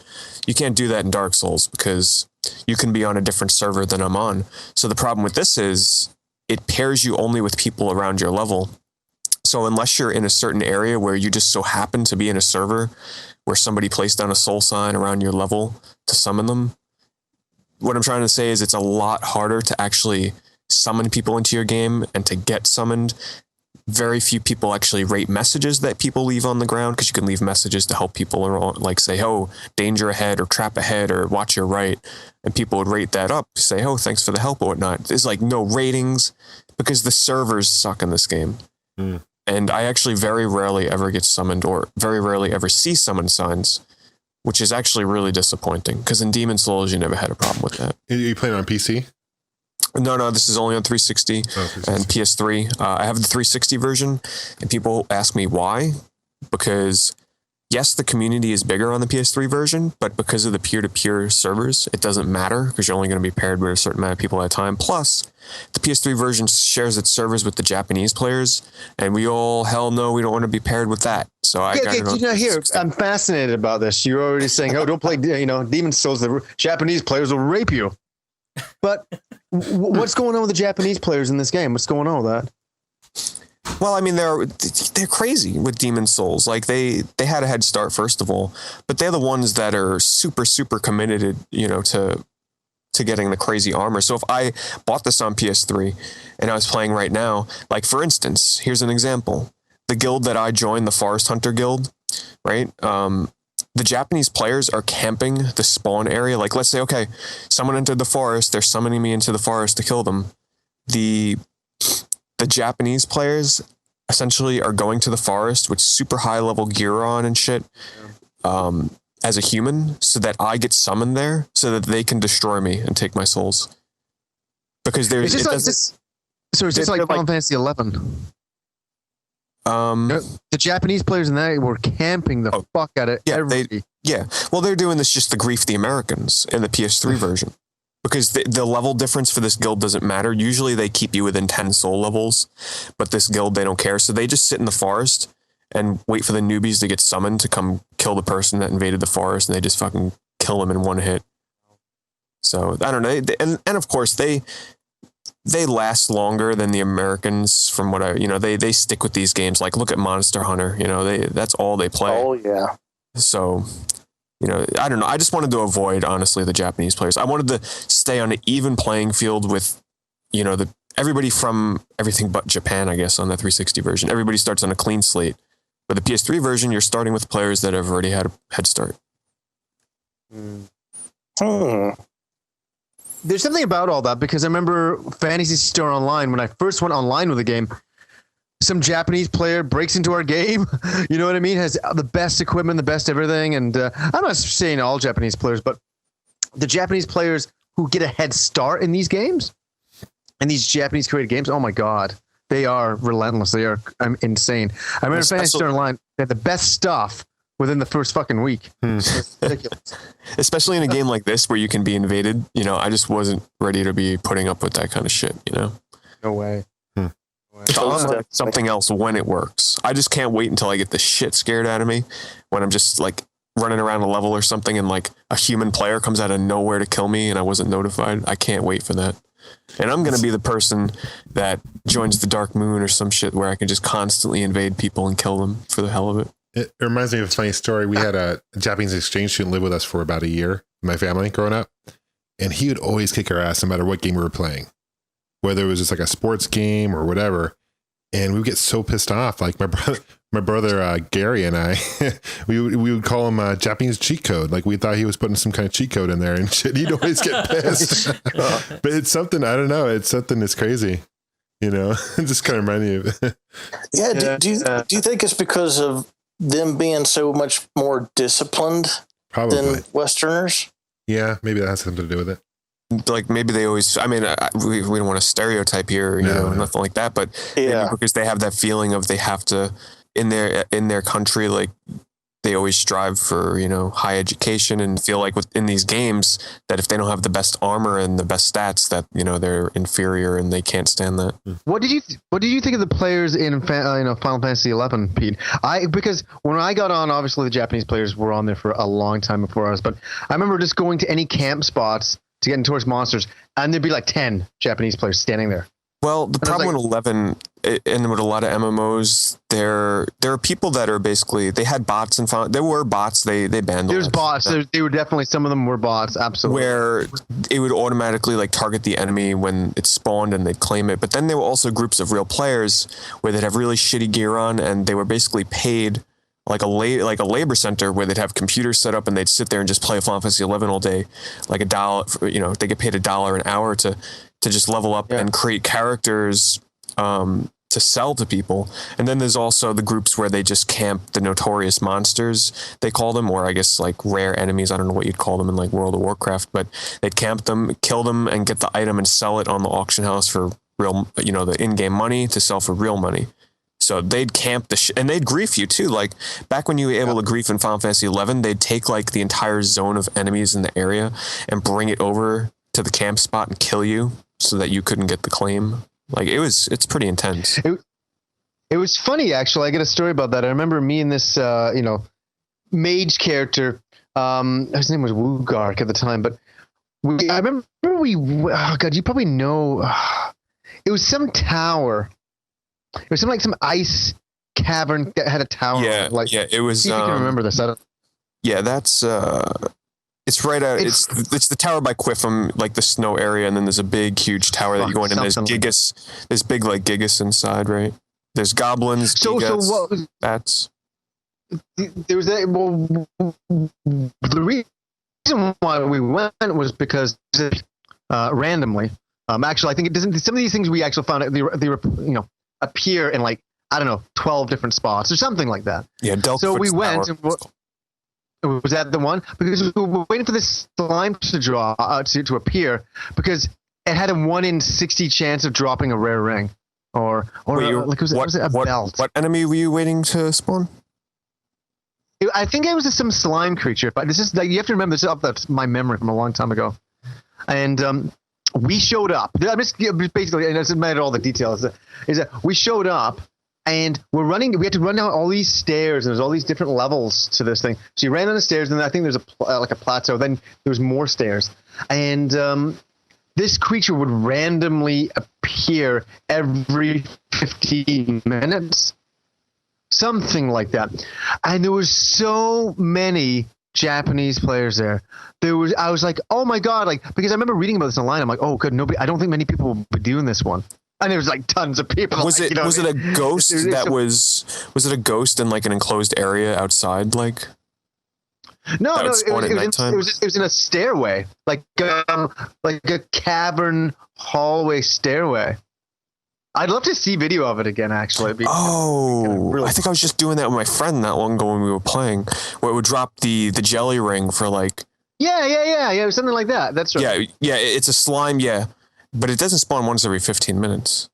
You can't do that in Dark Souls because you can be on a different server than I'm on. So the problem with this is it pairs you only with people around your level. So unless you're in a certain area where you just so happen to be in a server where somebody placed down a soul sign around your level to summon them, what I'm trying to say is it's a lot harder to actually summon people into your game and to get summoned. Very few people actually rate messages that people leave on the ground because you can leave messages to help people or like say, oh, danger ahead or trap ahead or watch your right. And people would rate that up, say, oh, thanks for the help or whatnot. There's like no ratings because the servers suck in this game. And I actually very rarely ever get summoned or very rarely ever see summon signs, which is actually really disappointing because in Demon Souls, you never had a problem with that. Are you playing on PC? No, this is only on 360 and PS3. I have the 360 version and people ask me why, because yes, the community is bigger on the PS3 version, but because of the peer-to-peer servers, it doesn't matter because you're only going to be paired with a certain amount of people at a time. Plus, the PS3 version shares its servers with the Japanese players, and we all, hell no, we don't want to be paired with that. So I got it. Here, I'm fascinated about this. You're already saying, oh, don't play, Demon Souls. The Japanese players will rape you. But what's going on with the Japanese players in this game? What's going on with that? Well, I mean, they're crazy with Demon Souls. Like they had a head start first of all, but they're the ones that are super, super committed, to getting the crazy armor. So if I bought this on PS3 and I was playing right now, like for instance, here's an example: the guild that I joined, the Forest Hunter Guild, right? The Japanese players are camping the spawn area. Like let's say, okay, someone entered the forest, they're summoning me into the forest to kill them. The Japanese players essentially are going to the forest with super high level gear on and shit as a human so that I get summoned there so that they can destroy me and take my souls. Because there's... It's just like Final Fantasy 11. The Japanese players in that were camping the fuck out of everybody. Well, they're doing this just to grief the Americans in the PS3 version. Because the level difference for this guild doesn't matter. Usually they keep you within 10 soul levels, but this guild, they don't care. So they just sit in the forest and wait for the newbies to get summoned to come kill the person that invaded the forest, and they just fucking kill them in one hit. So, I don't know. And of course, they last longer than the Americans from what they stick with these games. Like, look at Monster Hunter. That's all they play. Oh, yeah. So... I don't know. I just wanted to avoid, honestly, the Japanese players. I wanted to stay on an even playing field with, everybody from everything but Japan, I guess, on the 360 version. Everybody starts on a clean slate. With the PS3 version, you're starting with players that have already had a head start. there's something about all that, because I remember Fantasy Star Online, when I first went online with the game, some Japanese player breaks into our game. You know what I mean? Has the best equipment, the best everything. And I'm not saying all Japanese players, but the Japanese players who get a head start in these games, in these Japanese created games, oh my God, they are relentless. They are insane. I remember Fantasy Star Online, they had the best stuff within the first fucking week. It's ridiculous. Especially in a game like this where you can be invaded. You know, I just wasn't ready to be putting up with that kind of shit, you know? No way. Something else when it works. I just can't wait until I get the shit scared out of me when I'm just like running around a level or something and like a human player comes out of nowhere to kill me and I wasn't notified. I can't wait for that. And I'm going to be the person that joins the Dark Moon or some shit where I can just constantly invade people and kill them for the hell of it. It reminds me of a funny story. We had a Japanese exchange student live with us for about a year, my family growing up, and he would always kick our ass no matter what game we were playing, whether it was just like a sports game or whatever. And we would get so pissed off. Like my brother Gary and I, we would call him Japanese cheat code. Like we thought he was putting some kind of cheat code in there and shit. He'd always get pissed. But it's something, I don't know. It's something that's crazy. You know, it just kind of reminds me of it. Yeah. Do you think it's because of them being so much more disciplined than Westerners? Yeah, maybe that has something to do with it. Like maybe they always, I mean, we don't want to stereotype here, you know, nothing like that, but maybe because they have that feeling of they have to, in their country, like they always strive for, you know, high education and feel like within these games that if they don't have the best armor and the best stats that, you know, they're inferior and they can't stand that. What did you think of the players in Final Fantasy 11, Pete? Because when I got on, obviously the Japanese players were on there for a long time before us, but I remember just going to any camp spots to get in towards monsters, and there'd be like 10 Japanese players standing there. Well, the problem with 11 and with a lot of MMOs, there are people that are basically, they had bots and there were bots. They banned. There's bots. They were definitely, some of them were bots. Absolutely. Where it would automatically like target the enemy when it spawned and they'd claim it. But then there were also groups of real players where they'd have really shitty gear on and they were basically paid like a labor center where they'd have computers set up and they'd sit there and just play Final Fantasy 11 all day, like $1, you know, they get paid $1 an hour to just level up and create characters to sell to people. And then there's also the groups where they just camp the notorious monsters, they call them, or I guess like rare enemies. I don't know what you'd call them in like World of Warcraft, but they'd camp them, kill them, and get the item and sell it on the auction house for real, you know, the in-game money to sell for real money. So they'd camp and they'd grief you too. Like back when you were able to grief in Final Fantasy 11, they'd take like the entire zone of enemies in the area and bring it over to the camp spot and kill you so that you couldn't get the claim. Like it's pretty intense. It was funny, actually. I get a story about that. I remember me and this, mage character, his name was Wugark at the time, but I remember oh God, you probably know, it was some tower. It was some ice cavern that had a tower. Yeah, it was. See if you can remember this. That's. It's right out. It's the tower by Quiffum, like the snow area, and then there's a big, huge tower that you go in, and there's Gigas. There's big like Gigas inside, right? There's goblins, Gigas, bats. There was that. Well, the reason why we went was because randomly. Actually, I think it doesn't. Some of these things we actually found out they were appear in like, I don't know, 12 different spots or something like that. Yeah, so we went and was that the one? Because we were waiting for this slime to draw to appear, because it had a 1 in 60 chance of dropping a rare ring or was it a belt? What enemy were you waiting to spawn? I think it was some slime creature, but this is like, you have to remember this. That's my memory from a long time ago. And we showed up. I'm just basically, and it doesn't matter all the details. Is that we showed up and we're running. We had to run down all these stairs, and there's all these different levels to this thing. So you ran down the stairs, and then I think there's a plateau. Then there was more stairs, and this creature would randomly appear every 15 minutes, something like that. And there was so many Japanese players there. I was like, oh my God, like, because I remember reading about this online. I'm like, oh good, nobody. I don't think many people will be doing this one. And there was like tons of people. Was it a ghost was it a ghost in like an enclosed area outside? Like, No, would spawn at it nighttime? was in a stairway, like a cavern hallway stairway. I'd love to see video of it again, actually. I think I was just doing that with my friend not long ago when we were playing, where it would drop the jelly ring for like... Yeah, something like that. That's right. Yeah, it's a slime, but it doesn't spawn once every 15 minutes.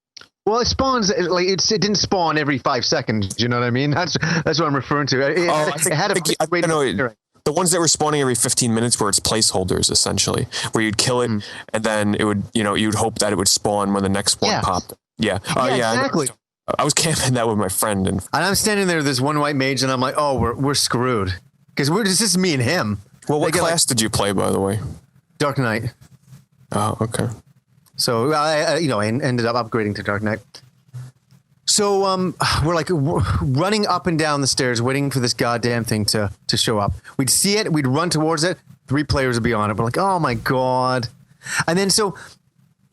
Well, it spawns like it didn't spawn every 5 seconds. You know what I mean? That's what I'm referring to. It had a know the ones that were spawning every 15 minutes were its placeholders, essentially, where you'd kill it and then it would, you'd hope that it would spawn when the next one popped. Yeah. Exactly. I was camping that with my friend, and I'm standing there with this one white mage, and I'm like, oh, we're screwed because it's just me and him. Well, what class did you play, by the way? Dark Knight. Oh, okay. So I ended up upgrading to Dark Knight. So we're like running up and down the stairs, waiting for this goddamn thing to show up. We'd see it, we'd run towards it. 3 players would be on it. We're like, oh my god! And then so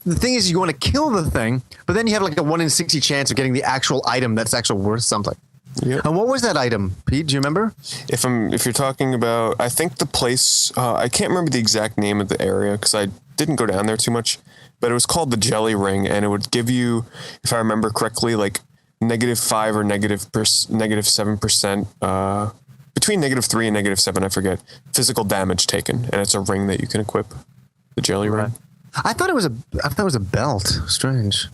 the thing is, you want to kill the thing, but then you have like a 1 in 60 chance of getting the actual item that's actually worth something. Yep. And what was that item, Pete? Do you remember? If you're talking about, I think the place, I can't remember the exact name of the area because I didn't go down there too much, but it was called the Jelly Ring, and it would give you, if I remember correctly, like -5 or -7%, between -3 and -7, I forget, physical damage taken, and it's a ring that you can equip. The Jelly Ring. I thought it was a belt. Strange.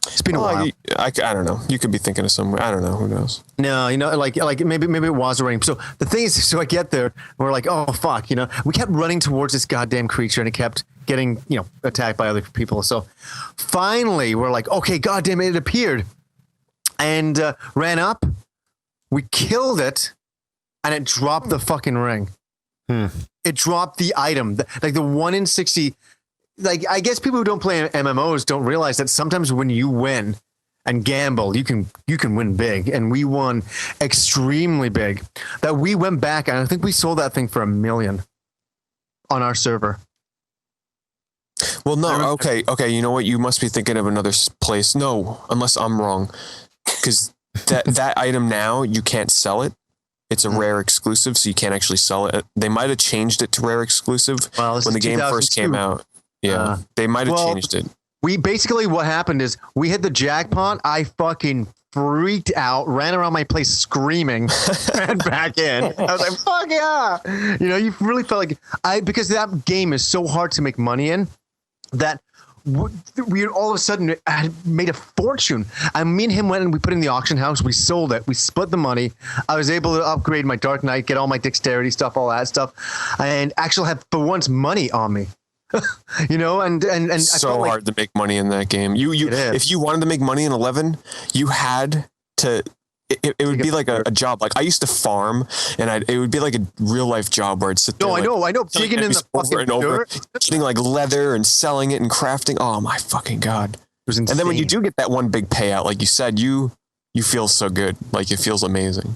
It's been a while. I don't know. You could be thinking of some. I don't know. Who knows? No, like maybe it was a ring. So the thing is, so I get there, and we're like, oh fuck, we kept running towards this goddamn creature, and it kept getting attacked by other people. So finally, we're like, okay, goddamn it appeared, and ran up. We killed it, and it dropped the fucking ring. It dropped the item, like the 1 in 60. Like, I guess people who don't play MMOs don't realize that sometimes when you win and gamble, you can win big. And we won extremely big. That we went back, and I think we sold that thing for $1 million on our server. Well, no, okay. You know what? You must be thinking of another place. No, unless I'm wrong, because that item now you can't sell it. It's a rare exclusive, so you can't actually sell it. They might have changed it to rare exclusive when the game first came out. Yeah, they might have changed it. We basically, what happened is we hit the jackpot. I fucking freaked out, ran around my place screaming, ran back in. I was like, fuck yeah. You really felt like because that game is so hard to make money in that we all of a sudden had made a fortune. And me and him went and we put it in the auction house. We sold it. We split the money. I was able to upgrade my Dark Knight, get all my dexterity stuff, all that stuff, and actually have for once money on me. and so hard to make money in that game. You if you wanted to make money in 11, you had to. It would be like a job. Like I used to farm, and it would be like a real life job where I'd sit there. I know. Digging in the fucking dirt, getting like leather and selling it and crafting. Oh my fucking god! It was insane. And then when you do get that one big payout, like you said, you feel so good. Like it feels amazing.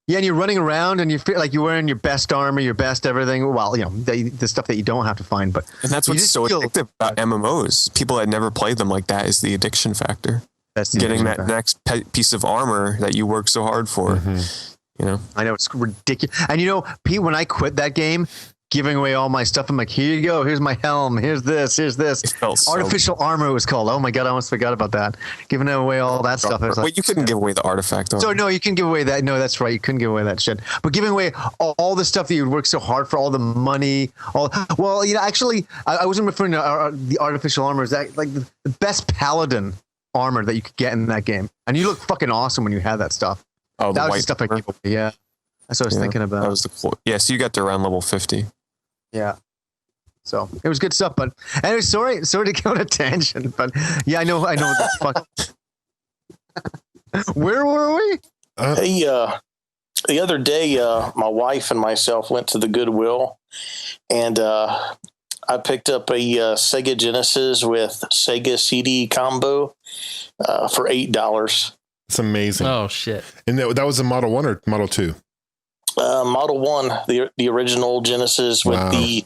Yeah, and you're running around, and you feel like you're wearing your best armor, your best everything. Well, the stuff that you don't have to find, but and that's what's so addictive about MMOs. People that never played them like that is the addiction factor. That's getting that next piece of armor that you work so hard for. I know it's ridiculous. And Pete, when I quit that game, giving away all my stuff, I'm like, here you go. Here's my helm. Here's this. It felt artificial armor it was called. Oh my god, I almost forgot about that. Giving away all that stuff. Wait, you couldn't give away the artifact armor. So no, you can give away that. No, that's right. You couldn't give away that shit. But giving away all the stuff that you'd work so hard for, all the money, actually, I wasn't referring to the artificial armor. Is that like the best paladin armor that you could get in that game? And you look fucking awesome when you have that stuff. Oh, that was the stuff I gave away. Yeah, that's what I was thinking about. That was so you got to around level 50. Yeah. So it was good stuff, but anyway, sorry to go on a tangent, but yeah, I know that's fucking. Where were we? The other day, my wife and myself went to the Goodwill, and I picked up a Sega Genesis with Sega CD combo for $8. It's amazing. Oh shit! And that was a Model 1 or Model 2? Model 1, the original Genesis with the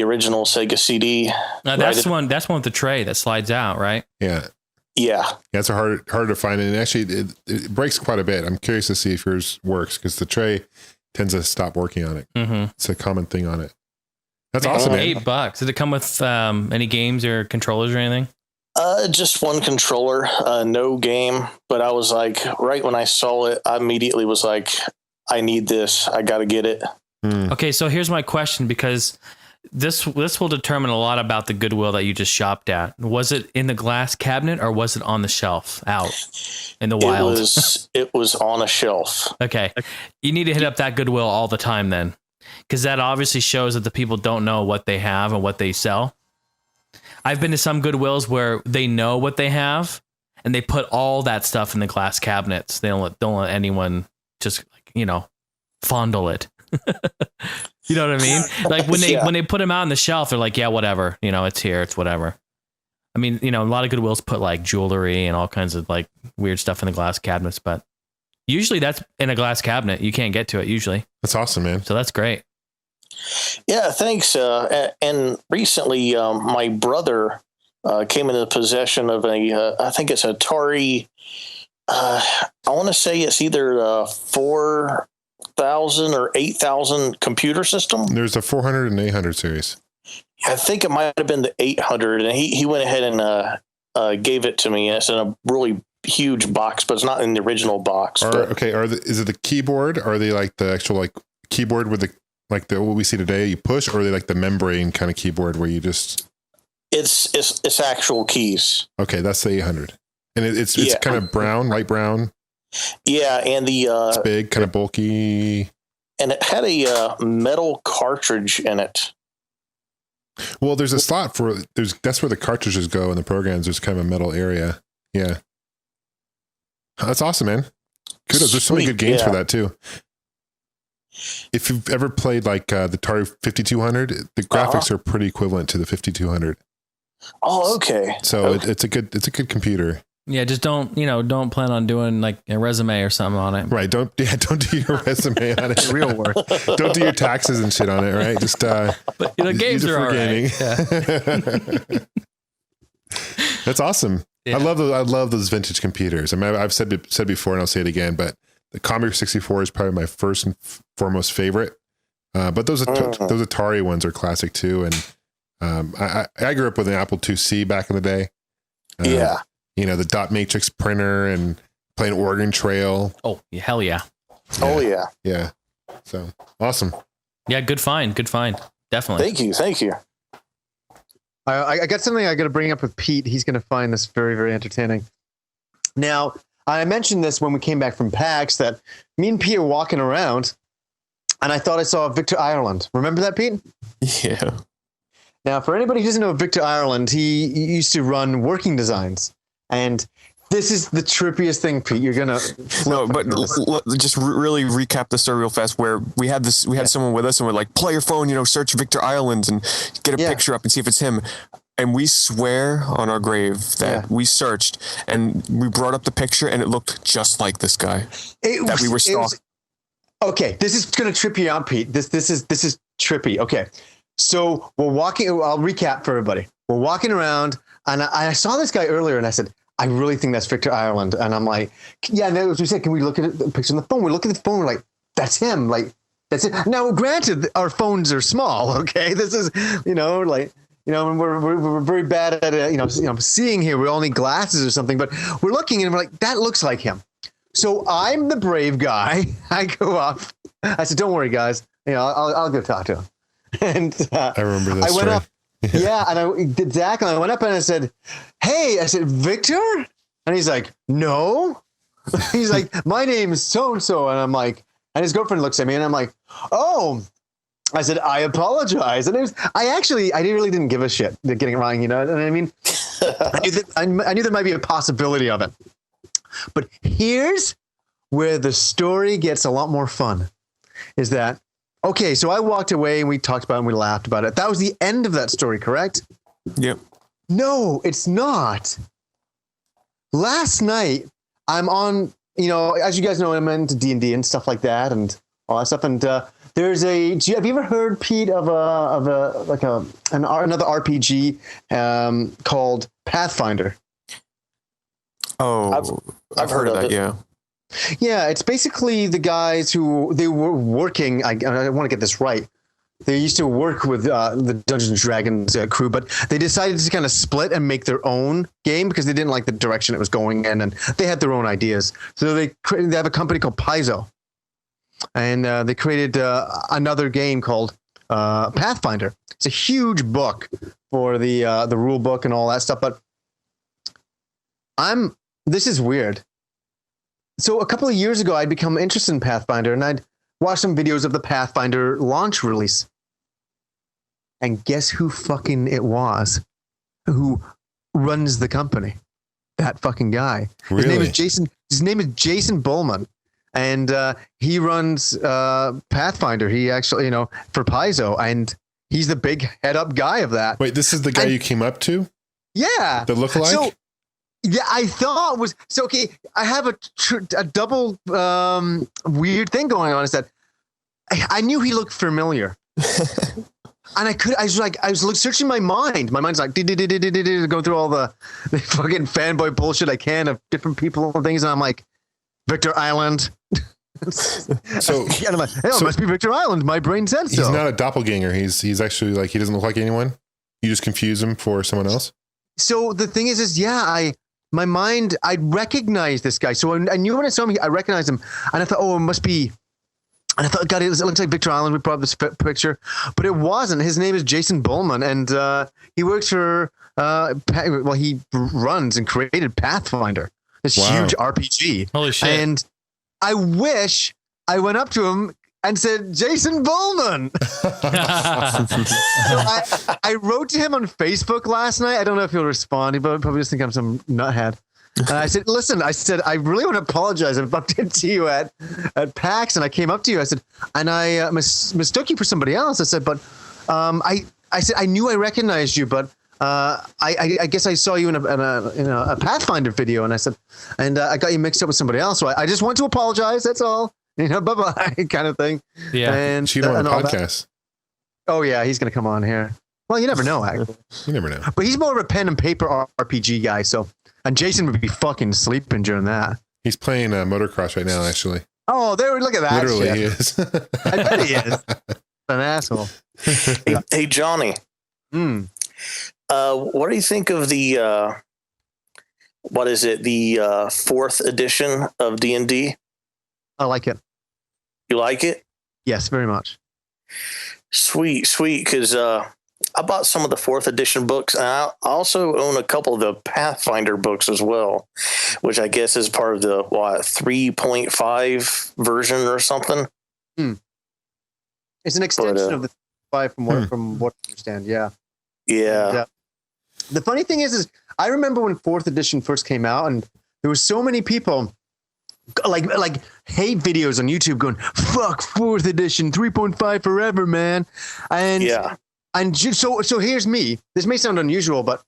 original Sega CD. Now that's one with the tray that slides out, right? Yeah. Yeah. It's hard to find, and actually it breaks quite a bit. I'm curious to see if yours works because the tray tends to stop working on it. Mm-hmm. It's a common thing on it. That's awesome, man. $8. Did it come with any games or controllers or anything? Just one controller, no game. But I was like, right when I saw it, I immediately was like, I need this. I got to get it. Okay, so here's my question, because this will determine a lot about the Goodwill that you just shopped at. Was it in the glass cabinet or was it on the shelf out in the wild? It was on a shelf. Okay. You need to hit up that Goodwill all the time then, because that obviously shows that the people don't know what they have and what they sell. I've been to some Goodwills where they know what they have and they put all that stuff in the glass cabinets. They don't let anyone just, fondle it. You know what I mean? Like when they put them out on the shelf, they're like, yeah, whatever, it's here, it's whatever. I mean, a lot of Goodwills put like jewelry and all kinds of like weird stuff in the glass cabinets, but usually that's in a glass cabinet. You can't get to it usually. That's awesome, man. So that's great. Yeah, thanks. And recently, my brother came into possession of I think it's Atari. I want to say it's either 4,000 or 8,000 computer system. There's a 400 and 800 series. I think it might have been the 800, and he went ahead and gave it to me. It's in a really huge box, but it's not in the original box. Is it the keyboard? Are they like the actual like keyboard with the what we see today? You push, or are they like the membrane kind of keyboard where you just? It's actual keys. Okay, that's the 800, and it's kind of brown, light brown. Yeah, and it's big, kind of bulky, and it had a metal cartridge in it. Well, there's a slot that's where the cartridges go in the programs. There's kind of a metal area. Yeah. That's awesome, man. Kudos. There's so many good games for that too. If you've ever played like the Atari 5200, the graphics are pretty equivalent to the 5200. Oh, okay. So it's a good computer. Yeah, just don't plan on doing like a resume or something on it. Right. Don't do your resume on it. Real work. Don't do your taxes and shit on it. Right. Just but games are all gaming. Right. Yeah. That's awesome. Yeah. I love those vintage computers. I mean, I've said before, and I'll say it again, but the Commodore 64 is probably my first and foremost favorite. But those Atari ones are classic too. And I grew up with an Apple IIc back in the day. Yeah. The dot matrix printer and playing Oregon Trail. Oh, hell yeah. Oh yeah. Yeah. So awesome. Yeah. Good find. Definitely. Thank you. I got something I got to bring up with Pete. He's going to find this very, very entertaining. Now, I mentioned this when we came back from PAX that me and Pete are walking around and I thought I saw Victor Ireland. Remember that, Pete? Yeah. Now, for anybody who doesn't know Victor Ireland, he used to run Working Designs. And this is the trippiest thing, Pete. You're going to... No, but just really recap the story real fast where we had someone with us and we're like, pull your phone, search Victor Ireland and get a picture up and see if it's him. And we swear on our grave that we searched and we brought up the picture and it looked just like this guy we were stalking. Okay, this is going to trip you out, Pete. This is trippy. Okay, so we're walking. I'll recap for everybody. We're walking around, and I saw this guy earlier, and I said, I really think that's Victor Ireland. And I'm like, yeah. And as we said, can we look at the picture on the phone? We look at the phone, we're like, that's him. Like, that's it. Now, granted, our phones are small. Okay, this is, we're very bad at seeing here. We all need glasses or something, but we're looking and we're like, that looks like him. So I'm the brave guy. I go up. I said, don't worry, guys. I'll go talk to him. And I remember this. I went up. Yeah, and I did Zach, and I went up and I said, hey, I said, Victor? And he's like, no. He's like, my name is so-and-so. And I'm like, and his girlfriend looks at me and I'm like, oh. I said, I apologize. And I really didn't give a shit getting it wrong, you know what I mean? I knew there might be a possibility of it. But here's where the story gets a lot more fun, is that, okay, so I walked away and we talked about it and we laughed about it. That was the end of that story, correct? Yep. No, it's not. Last night, I'm on, as you guys know, I'm into D&D and stuff like that and all that stuff. And there's have you ever heard, Pete, of another RPG called Pathfinder? Oh, I've heard of that. Yeah. Yeah, it's basically the guys who they were working. I want to get this right. They used to work with the Dungeons and Dragons crew, but they decided to kind of split and make their own game because they didn't like the direction it was going in, and they had their own ideas. So they have a company called Paizo, and they created another game called Pathfinder. It's a huge book for the rule book and all that stuff. But this is weird. So a couple of years ago, I'd become interested in Pathfinder, and I'd watch some videos of the Pathfinder launch release. And guess who fucking it was who runs the company? That fucking guy. Really? His name is Jason Bullman. And he runs Pathfinder. He actually, for Paizo. And he's the big head up guy of that. Wait, this is the guy you came up to? Yeah. The lookalike? So, yeah, I thought it was so. Okay, I have a double weird thing going on. Is that I knew he looked familiar, and I was searching my mind. My mind's like go through all the fucking fanboy bullshit I can of different people and things, and I'm like, Victor Island. So and I'm like, it must be Victor Island. My brain said so. He's not a doppelganger. He's actually like, he doesn't look like anyone. You just confuse him for someone else. So the thing is my mind, I recognized this guy. So I knew when I saw him, I recognized him, and I thought, oh, it must be. And I thought, God, it looks like Victor Island. We brought up this picture, but it wasn't. His name is Jason Bullman, and he works for. He runs and created Pathfinder, this huge RPG. Holy shit! And I wish I went up to him and said, Jason Bullman. So I wrote to him on Facebook last night. I don't know if he'll respond. He probably just think I'm some nuthead. And I said, listen, I really want to apologize. I bumped into you at PAX, and I came up to you. I said, and I mistook you for somebody else. I said, but I said, I knew I recognized you, but I guess I saw you in a Pathfinder video. And I said, and I got you mixed up with somebody else. So I just want to apologize. That's all. Bye-bye kind of thing. Yeah. And she on a podcast. Oh, yeah. He's going to come on here. Well, you never know, actually. You never know. But he's more of a pen and paper RPG guy. And Jason would be fucking sleeping during that. He's playing motocross right now, actually. Oh, look at that. Literally, shit. he is. I bet he is. An asshole. Hey, Johnny. What do you think of the, what is it? The 4th edition of D&D? I like it. You like it? Yes, very much. Sweet. Because I bought some of the 4th edition books, and I also own a couple of the Pathfinder books as well, which I guess is part of the 3.5 version or something. It's an extension of the 5 from what I understand. Yeah. Yeah. And, the funny thing is I remember when 4th edition first came out, and there were so many people like hate videos on YouTube going, fuck 4th edition, 3.5 forever, man. And yeah. And so here's me. This may sound unusual, but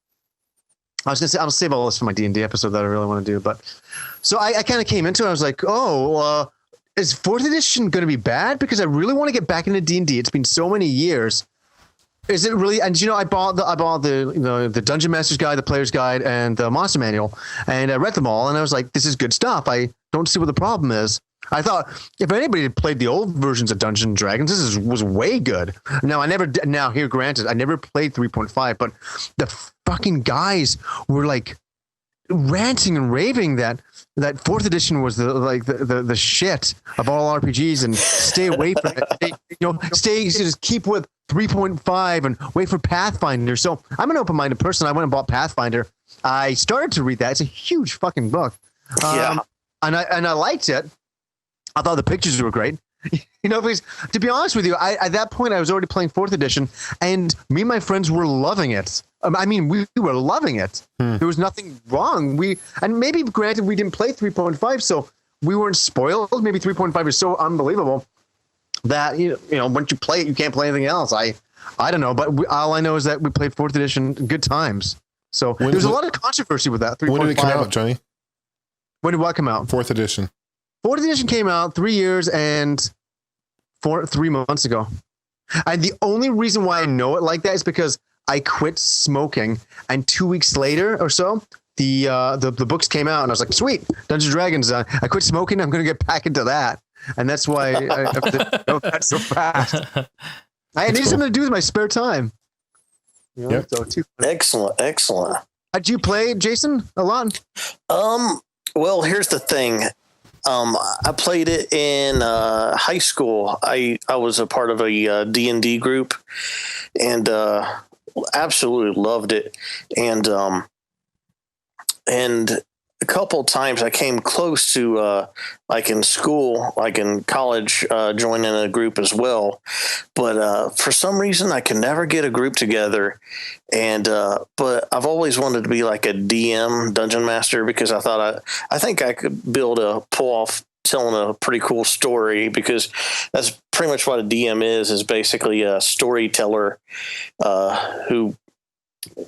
I was gonna say I'll save all this for my D&D episode that I really want to do. But so I kind of came into it. I was like, is 4th edition going to be bad? Because I really want to get back into D&D. It's been so many years. Is it really? And I bought the Dungeon Master's Guide, the Player's Guide, and the Monster Manual, and I read them all, and I was like, this is good stuff. I don't see what the problem is. I thought if anybody had played the old versions of Dungeons and Dragons, this was way good. Now granted, I never played 3.5, but the fucking guys were like ranting and raving that 4th edition was the shit of all RPGs, and stay away from it. Just keep with 3.5 and wait for Pathfinder. So I'm an open-minded person. I went and bought Pathfinder. I started to read that. It's a huge fucking book. And I liked it. I thought the pictures were great. Because to be honest with you, at that point I was already playing 4th edition, and me and my friends were loving it. We were loving it. There was nothing wrong. And maybe granted we didn't play 3.5, so we weren't spoiled. Maybe 3.5 is so unbelievable that once you play it, you can't play anything else. I don't know, but all I know is that we played 4th edition, good times. So there's a lot of controversy with that. 3.5. When did it come out, Johnny? When did what come out? 4th edition. 4th edition came out 3 years and 3 months ago. And the only reason why I know it like that is because I quit smoking, and 2 weeks later or so, the books came out, and I was like, sweet, Dungeons and Dragons. I quit smoking. I'm going to get back into that, and that's why I have to go that so fast. I need something to do with my spare time. You know, Yep. so Excellent. Did you play, Jason, a lot? Well, here's the thing. I played it in high school. I was a part of a D&D group, and absolutely loved it. And a couple times I came close to like in school, like in college, joining a group as well. But for some reason, I could never get a group together. And but I've always wanted to be like a DM, dungeon master, because I thought I think I could pull off telling a pretty cool story, because that's pretty much what a DM is basically a storyteller who,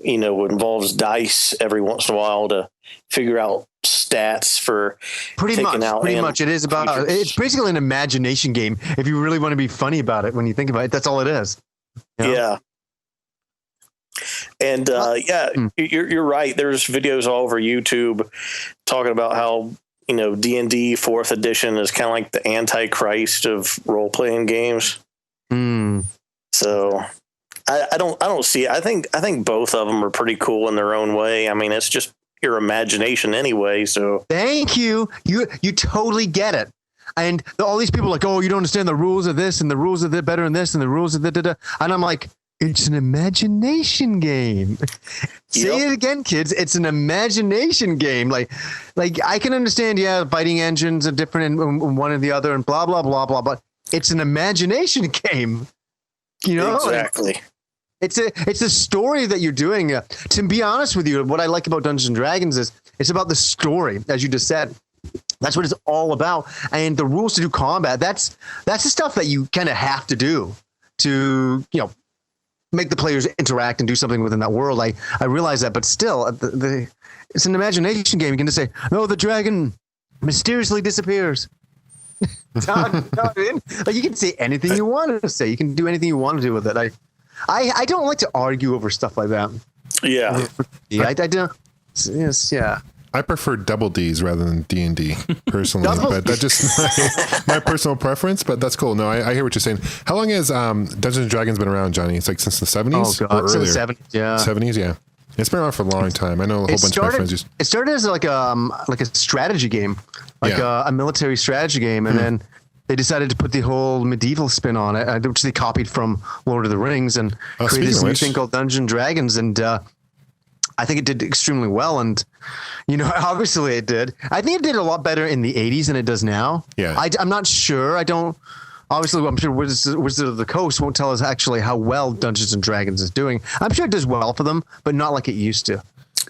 you know, involves dice every once in a while to figure out stats for Pretty much. It is about, it's basically an imagination game. If you really want to be funny about it, when you think about it, that's all it is. You know? Yeah. And you're right. There's videos all over YouTube talking about how, you know, D&D 4th edition is kind of like the Antichrist of role-playing games. So I don't see it. I think both of them are pretty cool in their own way. I mean, it's just your imagination anyway. So thank you. You totally get it. And all these people are like, oh, you don't understand the rules of this, and the rules of that better in this, and the rules of da. And I'm like, it's an imagination game. Say it again, kids. It's an imagination game. Like I can understand, fighting engines are different in one and the other, and blah blah blah blah. But it's an imagination game. You know, exactly. It's a story that you're doing. To be honest with you, what I like about Dungeons and Dragons is it's about the story, as you just said. That's what it's all about. And the rules to do combat, that's the stuff that you kind of have to do to, you know, make the players interact and do something within that world. I realize that, but still, it's an imagination game. You can just say, no, the dragon mysteriously disappears. Like you can say anything you want to say. You can do anything you want to do with it. I don't like to argue over stuff like that. Yeah. I don't. Yes. Yeah. I prefer double D's rather than D&D personally, but that's just my personal preference, but that's cool. No, I hear what you're saying. How long has Dungeons and Dragons been around, Johnny? It's like since the 70s? Oh, God. Or earlier? Since the 70s, yeah. 70s, yeah. It's been around for a long time. I know a whole bunch of my friends just... It started as like a strategy game, a military strategy game, and then they decided to put the whole medieval spin on it, which they copied from Lord of the Rings, and created this new thing called Dungeons and Dragons, and I think it did extremely well, and you know, obviously it did. I think it did a lot better in the 80s than it does now. Yeah. I'm not sure. Obviously, I'm sure Wizard of the Coast won't tell us actually how well Dungeons and Dragons is doing. I'm sure it does well for them, but not like it used to.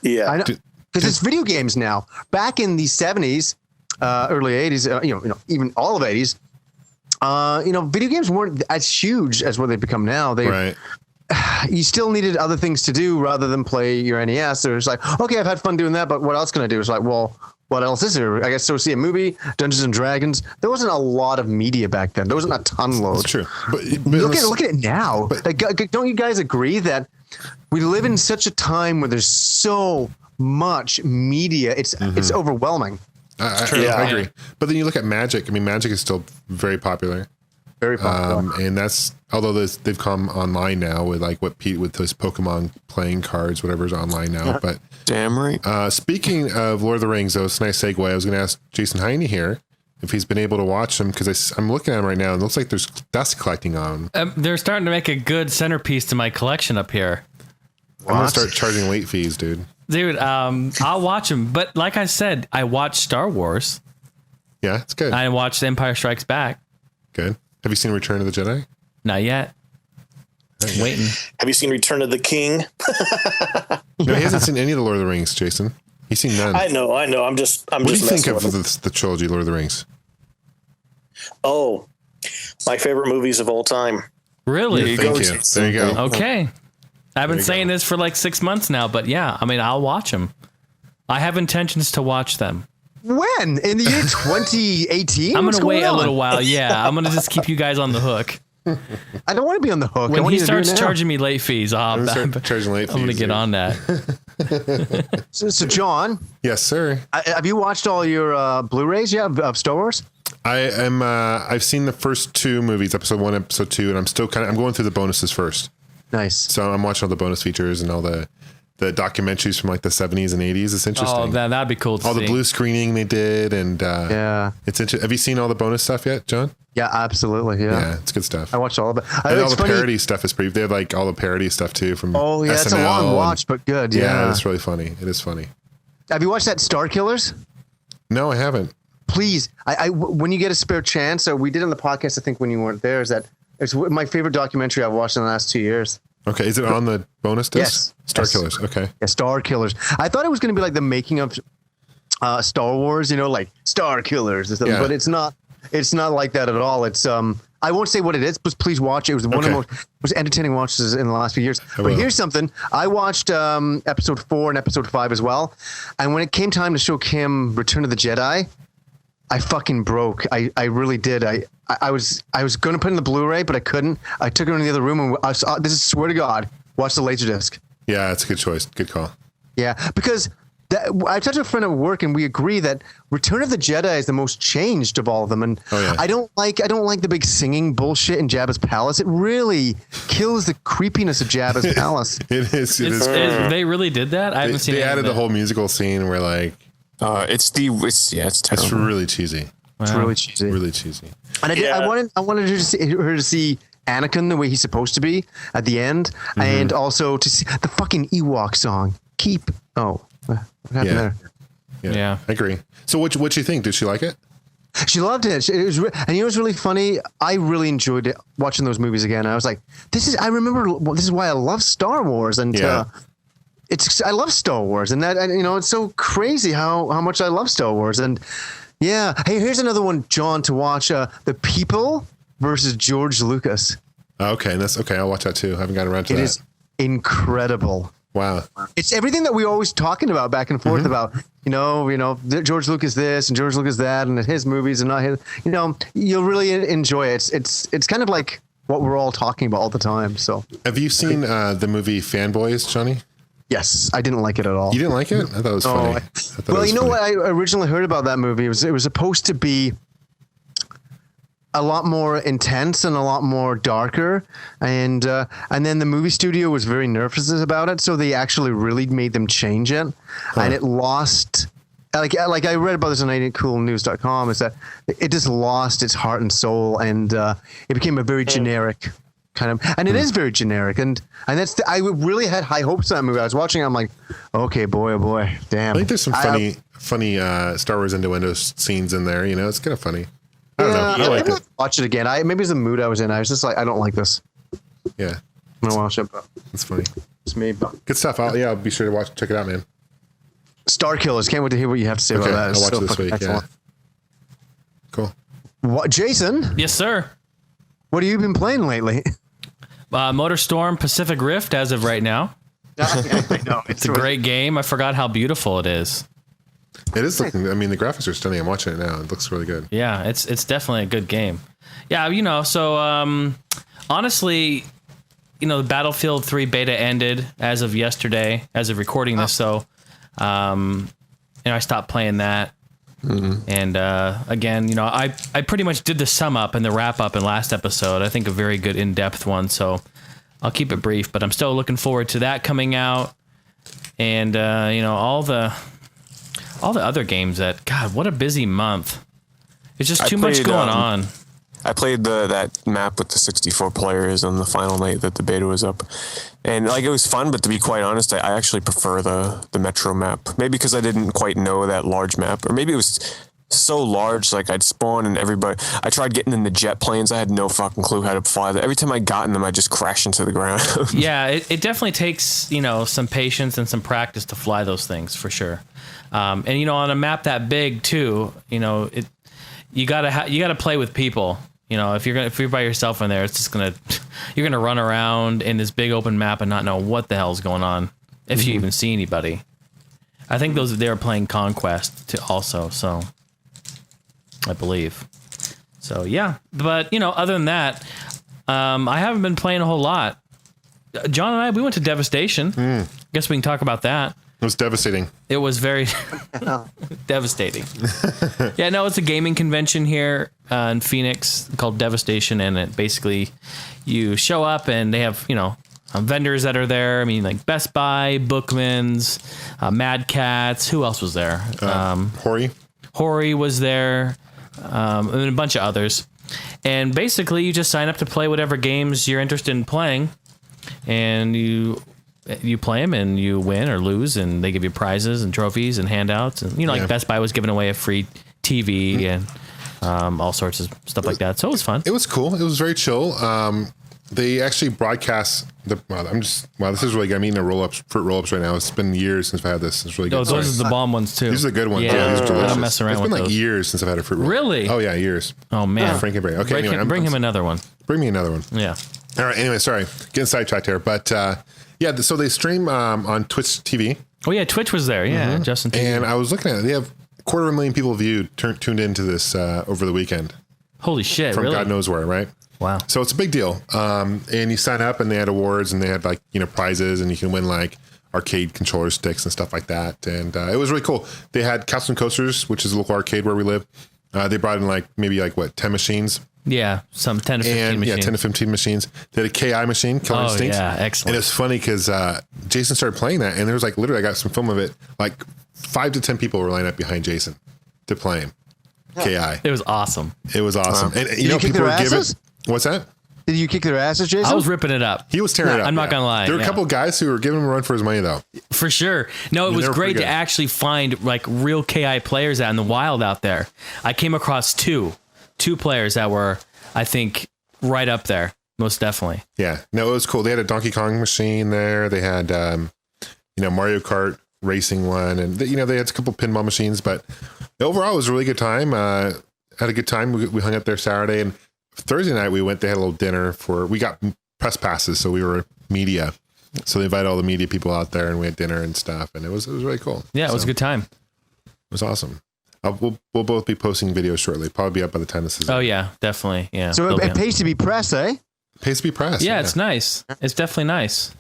Yeah. Because it's video games now. Back in the 70s, early 80s, even all of 80s, video games weren't as huge as what they've become now. Right. You still needed other things to do rather than play your NES. There's like, okay, I've had fun doing that, but what else can I do? It's like, well, what else is there? I guess so. See a movie, Dungeons and Dragons. There wasn't a lot of media back then. There wasn't a ton load. That's true. But look at it now. Don't you guys agree that we live in such a time where there's so much media? It's overwhelming. I agree. But then you look at Magic. I mean, Magic is still very popular. Very popular. And that's, although they've come online now with like with those Pokemon playing cards, whatever's online now. But damn right. Speaking of Lord of the Rings, though, it's a nice segue. I was going to ask Jason Heine here if he's been able to watch them, because I'm looking at them right now and it looks like there's dust collecting on them. They're starting to make a good centerpiece to my collection up here. I'm going to start charging late fees, dude. Dude, I'll watch them. But like I said, I watched Star Wars. Yeah, it's good. I watched Empire Strikes Back. Good. Have you seen Return of the Jedi? Not yet. Waiting. Have you seen Return of the King? No, he hasn't seen any of the Lord of the Rings, Jason. He's seen none. I know. What do you think of the trilogy, Lord of the Rings? Oh, my favorite movies of all time. Really? Thank you. There you go. Okay. I've been saying this for like 6 months now, but yeah, I mean, I'll watch them. I have intentions to watch them. When? In the year 2018? I'm going to wait a little while. Yeah, I'm going to just keep you guys on the hook. I don't want to be on the hook. When he starts charging me late fees, I'm going to get on that. So John. Yes, sir. Have you watched all your Blu-rays yet of Star Wars? I've seen the first 2 movies, episode 1, episode 2, and I'm going through the bonuses first. Nice. So I'm watching all the bonus features and all the documentaries from like the 70s and 80s. It's interesting. Oh, that'd be cool to all see. the blue screening they did, and yeah, it's interesting. Have you seen all the bonus stuff yet, John? Yeah, absolutely. Yeah, it's good stuff. I watched all of it. And all the parody stuff is pretty. They have like all the parody stuff too from. Oh yeah, SNL, it's a long watch, but good. Yeah, it's really funny. It is funny. Have you watched that Star Killers? No, I haven't. Please, when you get a spare chance, we did on the podcast. I think when you weren't there, it's my favorite documentary I've watched in the last 2 years. Okay, is it on the bonus disc? Yes. Star Killers. Okay. Yeah, Star Killers. I thought it was going to be like the making of Star Wars, like Star Killers or something, but it's not. It's not like that at all. It's I won't say what it is, but please watch it. It was one of the most entertaining watches in the last few years. But here's something. I watched episode 4 and episode 5 as well, and when it came time to show Kim Return of the Jedi, I fucking broke. I really did. I was going to put in the Blu-ray, but I couldn't. I took it in the other room, and this is, swear to God, watch the Laserdisc. Yeah, it's a good choice. Good call. Yeah, because I talked to a friend at work, and we agree that Return of the Jedi is the most changed of all of them. And I don't like the big singing bullshit in Jabba's palace. It really kills the creepiness of Jabba's palace. It is. They really did that. I haven't seen. They added the whole musical scene where like. It's terrible. It's really cheesy. Wow. It's really cheesy. Really cheesy. And I wanted her to see Anakin the way he's supposed to be at the end, and also to see the fucking Ewok song. What happened there? Yeah, I agree. So what you think? Did she like it? She loved it. And you know what's really funny? I really enjoyed it watching those movies again. I was like, this is why I love Star Wars, and I love Star Wars, and that, it's so crazy how much I love Star Wars. And yeah, hey, here's another one, John, to watch: The People versus George Lucas. Okay, that's okay. I'll watch that too. I haven't gotten around to that. It is incredible. Wow, it's everything that we were always talking about back and forth about. George Lucas this and George Lucas that, and his movies and not his. You'll really enjoy it. It's kind of like what we're all talking about all the time. So, have you seen the movie Fanboys, Johnny? Yes, I didn't like it at all. You didn't like it? I thought it was funny. What I originally heard about that movie was it was supposed to be a lot more intense and a lot more darker, and then the movie studio was very nervous about it, so they actually really made them change it, and it lost. Like I read about this on 80coolnews.com, is that it just lost its heart and soul, and it became a very generic. Kind of, and it is very generic, and that's I really had high hopes on that movie. I was watching, I'm like, okay, boy, oh boy, damn. I think there's some funny Star Wars innuendo scenes in there. It's kind of funny. I don't know. I like it. Watch it again. Maybe it was the mood I was in. I was just like, I don't like this. Yeah, I'm gonna watch it. But it's funny. It's me. Good stuff. I'll be sure to check it out, man. Star Killers. Can't wait to hear what you have to say about that. I'll watch it this week. Excellent. Yeah. Cool. What, Jason? Yes, sir. What have you been playing lately? MotorStorm Pacific Rift as of right now. I know. It's a great game. I forgot how beautiful it is. It is looking. I mean, the graphics are stunning. I'm watching it now. It looks really good. Yeah, it's definitely a good game. Yeah, so honestly, the Battlefield 3 beta ended as of yesterday, as of recording this. So, I stopped playing that. Mm-hmm. And again, I pretty much did the sum up and the wrap up in last episode. I think a very good in-depth one. So I'll keep it brief, but I'm still looking forward to that coming out. And all the other games that, God, what a busy month. It's just too much going on. I played that map with the 64 players on the final night that the beta was up. And it was fun, but to be quite honest, I actually prefer the Metro map. Maybe because I didn't quite know that large map, or maybe it was so large, I'd spawn and everybody. I tried getting in the jet planes. I had no fucking clue how to fly them. Every time I got in them, I just crashed into the ground. Yeah, it definitely takes some patience and some practice to fly those things for sure. And on a map that big too, you gotta play with people. If you're by yourself in there, it's just you're gonna run around in this big open map and not know what the hell's going on if you even see anybody. I think they were playing Conquest also, so I believe. So yeah, but other than that, I haven't been playing a whole lot. John and I, we went to Devastation. Guess we can talk about that. It was devastating. It was very devastating. Yeah, no, it's a gaming convention here in Phoenix called Devastation, and it basically you show up and they have vendors that are there. I mean, like Best Buy, Bookman's, Mad Cats. Who else was there? Hori was there, and a bunch of others. And basically, you just sign up to play whatever games you're interested in playing, and you play them and you win or lose, and they give you prizes and trophies and handouts. And like Best Buy was giving away a free TV and all sorts of stuff like that. So it was fun. It was cool. It was very chill. They actually broadcast this is really good. I'm eating fruit roll-ups right now. It's been years since I've had this. It's really good. Those are the bomb ones too. These are the good ones. Yeah, these are delicious. I don't mess around it's with been like those. years since I've had a fruit roll. Really? Oh yeah, years. Oh man. Frankenberry. Okay, bring him another one. Bring me another one. Yeah. All right. Anyway, sorry, getting sidetracked here, but so they stream on Twitch TV. Oh yeah, Twitch was there. Yeah, Justin. And I was looking at it. They have 250,000 people tuned into this over the weekend. Holy shit! From really? God knows where, right? Wow. So it's a big deal. And you sign up and they had awards and they had prizes and you can win arcade controller sticks and stuff like that. And it was really cool. They had Castle and Coasters, which is a local arcade where we live. They brought in 10 machines. Yeah, some 10 to 15 machines. Yeah, 10 to 15 machines. They had a KI machine, Killer Instinct. Yeah, excellent. And it's funny because Jason started playing that and there was literally, I got some film of it, 5 to 10 people were lined up behind Jason to play him. KI. It was awesome. It was awesome. And Did you kick people their would give asses? it. What's that? Did you kick their asses, Jason? I was ripping it up. He was tearing it up. I'm not going to lie. There were a couple of guys who were giving him a run for his money, though. For sure. No, it was great to actually find real KI players out in the wild out there. I came across two players that were, I think, right up there. Most definitely. Yeah. No, it was cool. They had a Donkey Kong machine there. They had, Mario Kart racing one. And, they had a couple pinball machines. But overall, it was a really good time. Had a good time. We hung out there Saturday. And Thursday night, they had a little dinner we got press passes. So we were media. So they invited all the media people out there and we had dinner and stuff. And it was really cool. Yeah, it was a good time. It was awesome. We'll both be posting videos shortly. Probably be up by the time this is. Oh yeah, definitely. Yeah. So it pays to be press, eh? Pays to be pressed. Yeah, it's nice. It's definitely nice.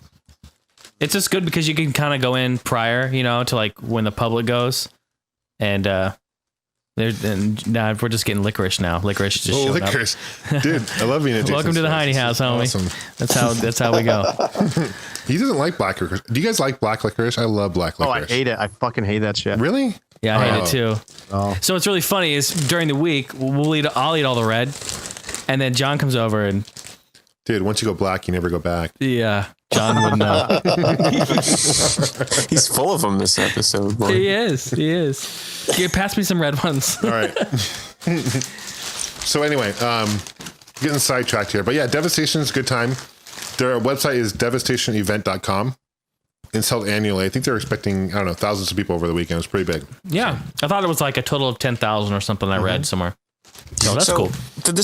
It's just good because you can kind of go in prior, to when the public goes, and we're just getting licorice now. Licorice just showed licorice. Dude, I love being at Jason's Welcome to the Heiny House, homie. Awesome. That's how we go. He doesn't like black licorice. Do you guys like black licorice? I love black licorice. Oh, I hate it. I fucking hate that shit. Really? Yeah, I hate it too. Oh. So what's really funny is during the week I'll eat all the red, and then John comes over and. Dude, once you go black, you never go back. Yeah, John would know. He's full of them this episode. Boy. He is. Yeah, pass me some red ones. All right. So anyway, getting sidetracked here. But yeah, Devastation is a good time. Their website is devastationevent.com. It's held annually. I think they're expecting, thousands of people over the weekend. It was pretty big. Yeah. I thought it was a total of 10,000 or something I read somewhere. So that's cool. Did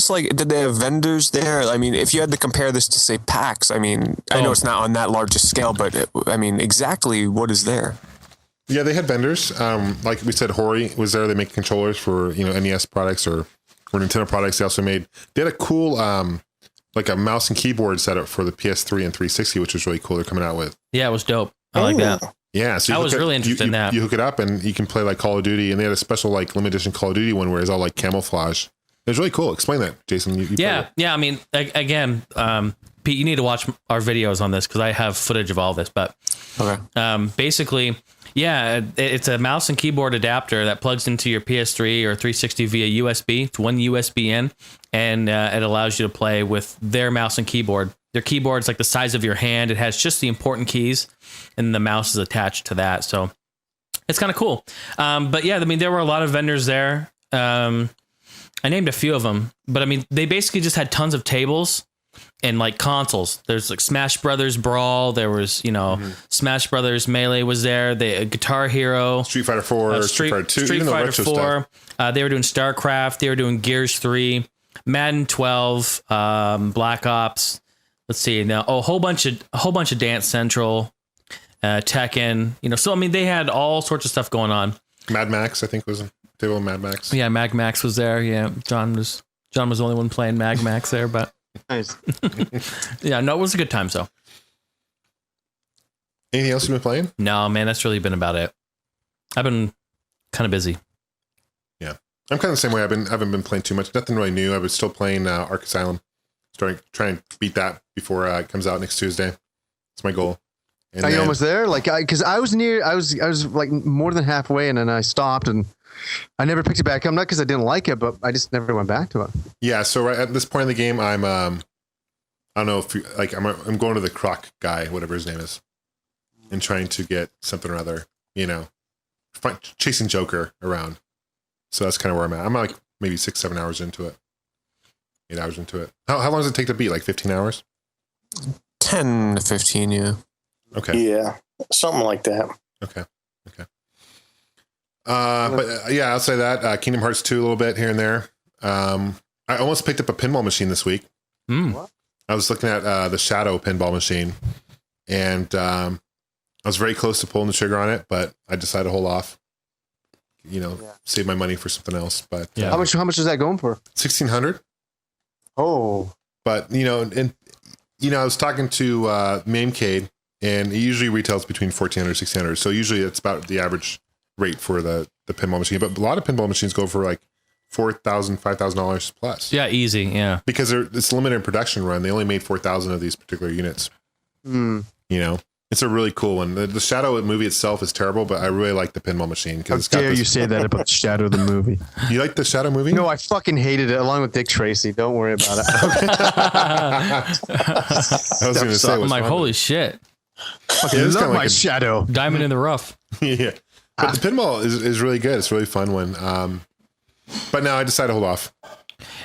they have vendors there? I mean, if you had to compare this to, say, PAX, I mean, I know it's not on that large a scale, but exactly what is there? Yeah, they had vendors. Like we said, Hori was there. They make controllers for, NES products or Nintendo products. They also they had a cool, a mouse and keyboard setup for the PS3 and 360, which was really cool. They're coming out with. Yeah, it was dope. I like that. Yeah, so I was really interested in that. You hook it up and you can play Call of Duty, and they had a special limited edition Call of Duty one where it's all camouflage. It was really cool. Explain that, Jason. Yeah. I mean, again, Pete, you need to watch our videos on this because I have footage of all this. But basically, yeah, it's a mouse and keyboard adapter that plugs into your PS3 or 360 via USB. It's one USB in, and it allows you to play with their mouse and keyboard. Their keyboard's the size of your hand. It has just the important keys, and the mouse is attached to that. So it's kind of cool. But yeah, I mean, there were a lot of vendors there. I named a few of them, but I mean, they basically just had tons of tables and consoles. There's Smash Brothers Brawl. There was, Smash Brothers Melee was there. Guitar Hero, Street Fighter 4, Street Fighter 2, Street Fighter 4. They were doing StarCraft. They were doing Gears 3, Madden 12, Black Ops. Let's see now. Oh, a whole bunch of Dance Central, Tekken. So I mean, they had all sorts of stuff going on. Mad Max, I think, was a table of Mad Max. Yeah, Mad Max was there. Yeah, John was the only one playing Mad Max there, but nice. Yeah, no, it was a good time. So Anything else you've been playing? No, man, that's really been about it. I've been kind of busy. Yeah, I'm kind of the same way. I haven't been playing too much. Nothing really new. I was still playing Ark Asylum, trying to beat that before it comes out next Tuesday. That's my goal. And Are you almost there? Like, because I was like more than halfway, and then I stopped, and I never picked it back up. Not because I didn't like it, but I just never went back to it. Yeah. So right at this point in the game, I'm I don't know if I'm going to the Croc guy, whatever his name is, and trying to get something or other. Chasing Joker around. So that's kind of where I'm at. I'm like maybe 6-7 hours into it. 8 hours into it. How long does it take to beat? Like 15 hours? 10 to 15, yeah. Okay. Yeah, something like that. Okay. But yeah, I'll say that Kingdom Hearts 2 a little bit here and there. I almost picked up a pinball machine this week. What? I was looking at the Shadow pinball machine, and I was very close to pulling the trigger on it, but I decided to hold off. Save my money for something else. But Yeah. How much is that going for? $1,600. Oh, But I was talking to Mamecade, and it usually retails between $1,400 and $1,600. So usually it's about the average rate for the pinball machine. But a lot of pinball machines go for like $4,000, $5,000 plus. Yeah, easy. Yeah. Because it's limited production run. They only made 4,000 of these particular units. It's a really cool one. The Shadow movie itself is terrible, but I really like the pinball machine. how dare you say that about Shadow the movie? You like the Shadow movie? No, I fucking hated it, along with Dick Tracy. Don't worry about it. I was going to say, I'm what's like, wrong holy with shit. I it's love kinda my like Shadow. Diamond in the rough. it? Yeah. But the pinball is really good. It's a really fun one. But now I decided to hold off.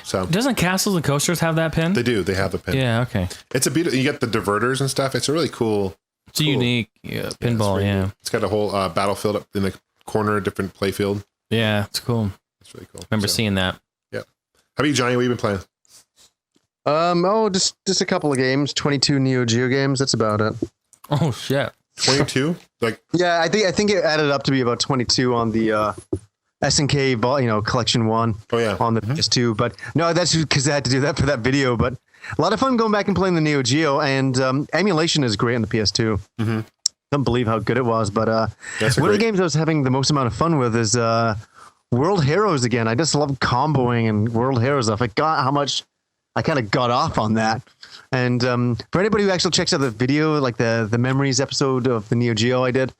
So Doesn't Castles and Coasters have that pin? they do. They have the pin. Yeah, okay. It's a beautiful. You get the diverters and stuff. It's a really cool. It's a unique pinball, really It's got a whole battlefield up in the corner, different play field. Yeah, it's cool. It's really cool. Remember seeing that. Yeah. How about you, Johnny? What have you been playing? Just a couple of games, 22 Neo Geo games. That's about it. Oh, shit. 22? Yeah, I think it added up to be about 22 on the SNK collection one. Oh yeah. On the PS2, but no, that's because I had to do that for that video. But a lot of fun going back and playing the Neo Geo, and emulation is great on the PS2. Mm-hmm. Don't believe how good it was, but one of the games I was having the most amount of fun with is World Heroes again. I just love comboing and World Heroes. I forgot how much I kind of got off on that. And for anybody who actually checks out the video, like the Memories episode of the Neo Geo I did,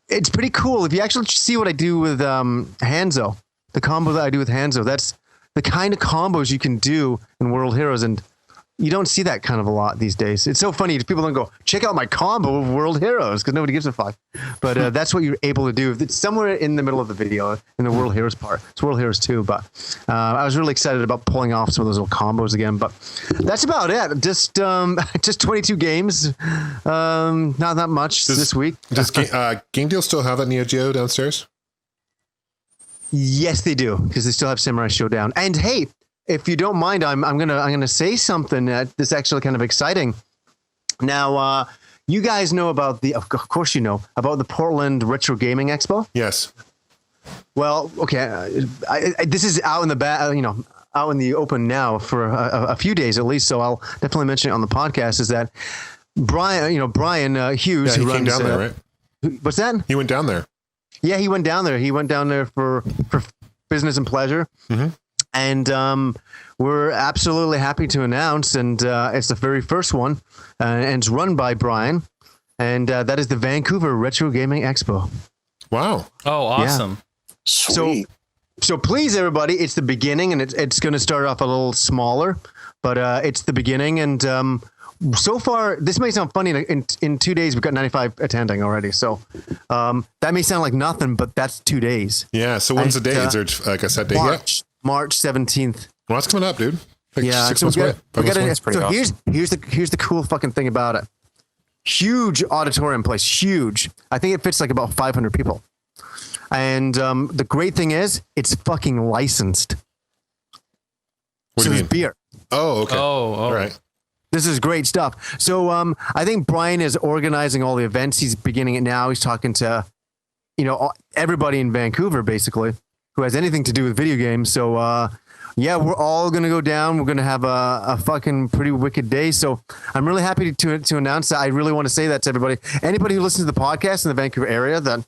it's pretty cool. If you actually see what I do with Hanzo, the combo that I do with Hanzo, that's the kind of combos you can do in World Heroes, and you don't see that kind of a lot these days. It's so funny. People don't go, check out my combo of World Heroes, because nobody gives a fuck. But that's what you're able to do. It's somewhere in the middle of the video, in the World Heroes part. It's World Heroes 2, but I was really excited about pulling off some of those little combos again. But that's about it. Just 22 games. Not that much this week. Does Game Deal still have that Neo Geo downstairs? Yes, they do, because they still have Samurai Showdown. And hey, if you don't mind, I'm gonna say something that's actually kind of exciting. Now, you guys know about of course you know about the Portland Retro Gaming Expo. Yes. Well, okay, this is out in the out in the open now for a few days at least. So I'll definitely mention it on the podcast. Is that Brian Hughes? Yeah, he who came runs, down there, right? What's that? He went down there. Yeah, he went down there. He went down there for business and pleasure. Mm-hmm. And we're absolutely happy to announce, and it's the very first one, and it's run by Brian, and that is the Vancouver Retro Gaming Expo. Wow. Oh, awesome. Sweet. So please, everybody, it's the beginning, and it's going to start off a little smaller, but it's the beginning, and so far, this may sound funny, in 2 days, we've got 95 attending already, so that may sound like nothing, but that's 2 days. Yeah, so when's the date? Is there like a set date yet? March 17th. Well, that's coming up, dude. Like Yeah, 6 so months away. That's pretty awesome. here's the cool fucking thing about it. Huge auditorium place, huge. I think it fits like about 500 people. And the great thing is, it's fucking licensed. What do you there's mean? beer. Oh, okay. Oh. All right. This is great stuff. So I think Brian is organizing all the events. He's beginning it now. He's talking to, everybody in Vancouver, basically, who has anything to do with video games. So yeah, we're all going to go down. We're going to have a fucking pretty wicked day. So I'm really happy to announce that. I really want to say that to everybody. Anybody who listens to the podcast in the Vancouver area that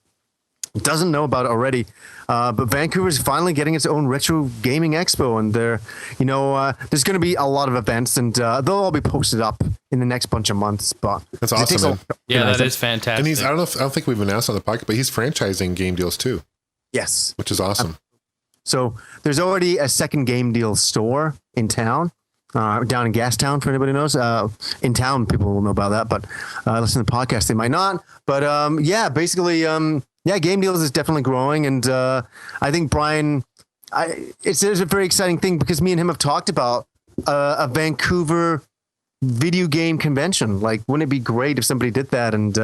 doesn't know about it already, but Vancouver is finally getting its own retro gaming expo, and there's going to be a lot of events, and they'll all be posted up in the next bunch of months. But that's awesome, man. Yeah, that is fantastic. And I don't think we've announced on the podcast, but he's franchising game deals too. Yes, which is awesome. So there's already a second game deal store in town. Down in Gastown, for anybody who knows. In town, people will know about that, but listen to the podcast, they might not. But basically, Game Deals is definitely growing, and I think Brian, it's a very exciting thing because me and him have talked about a Vancouver video game convention. Like, wouldn't it be great if somebody did that? And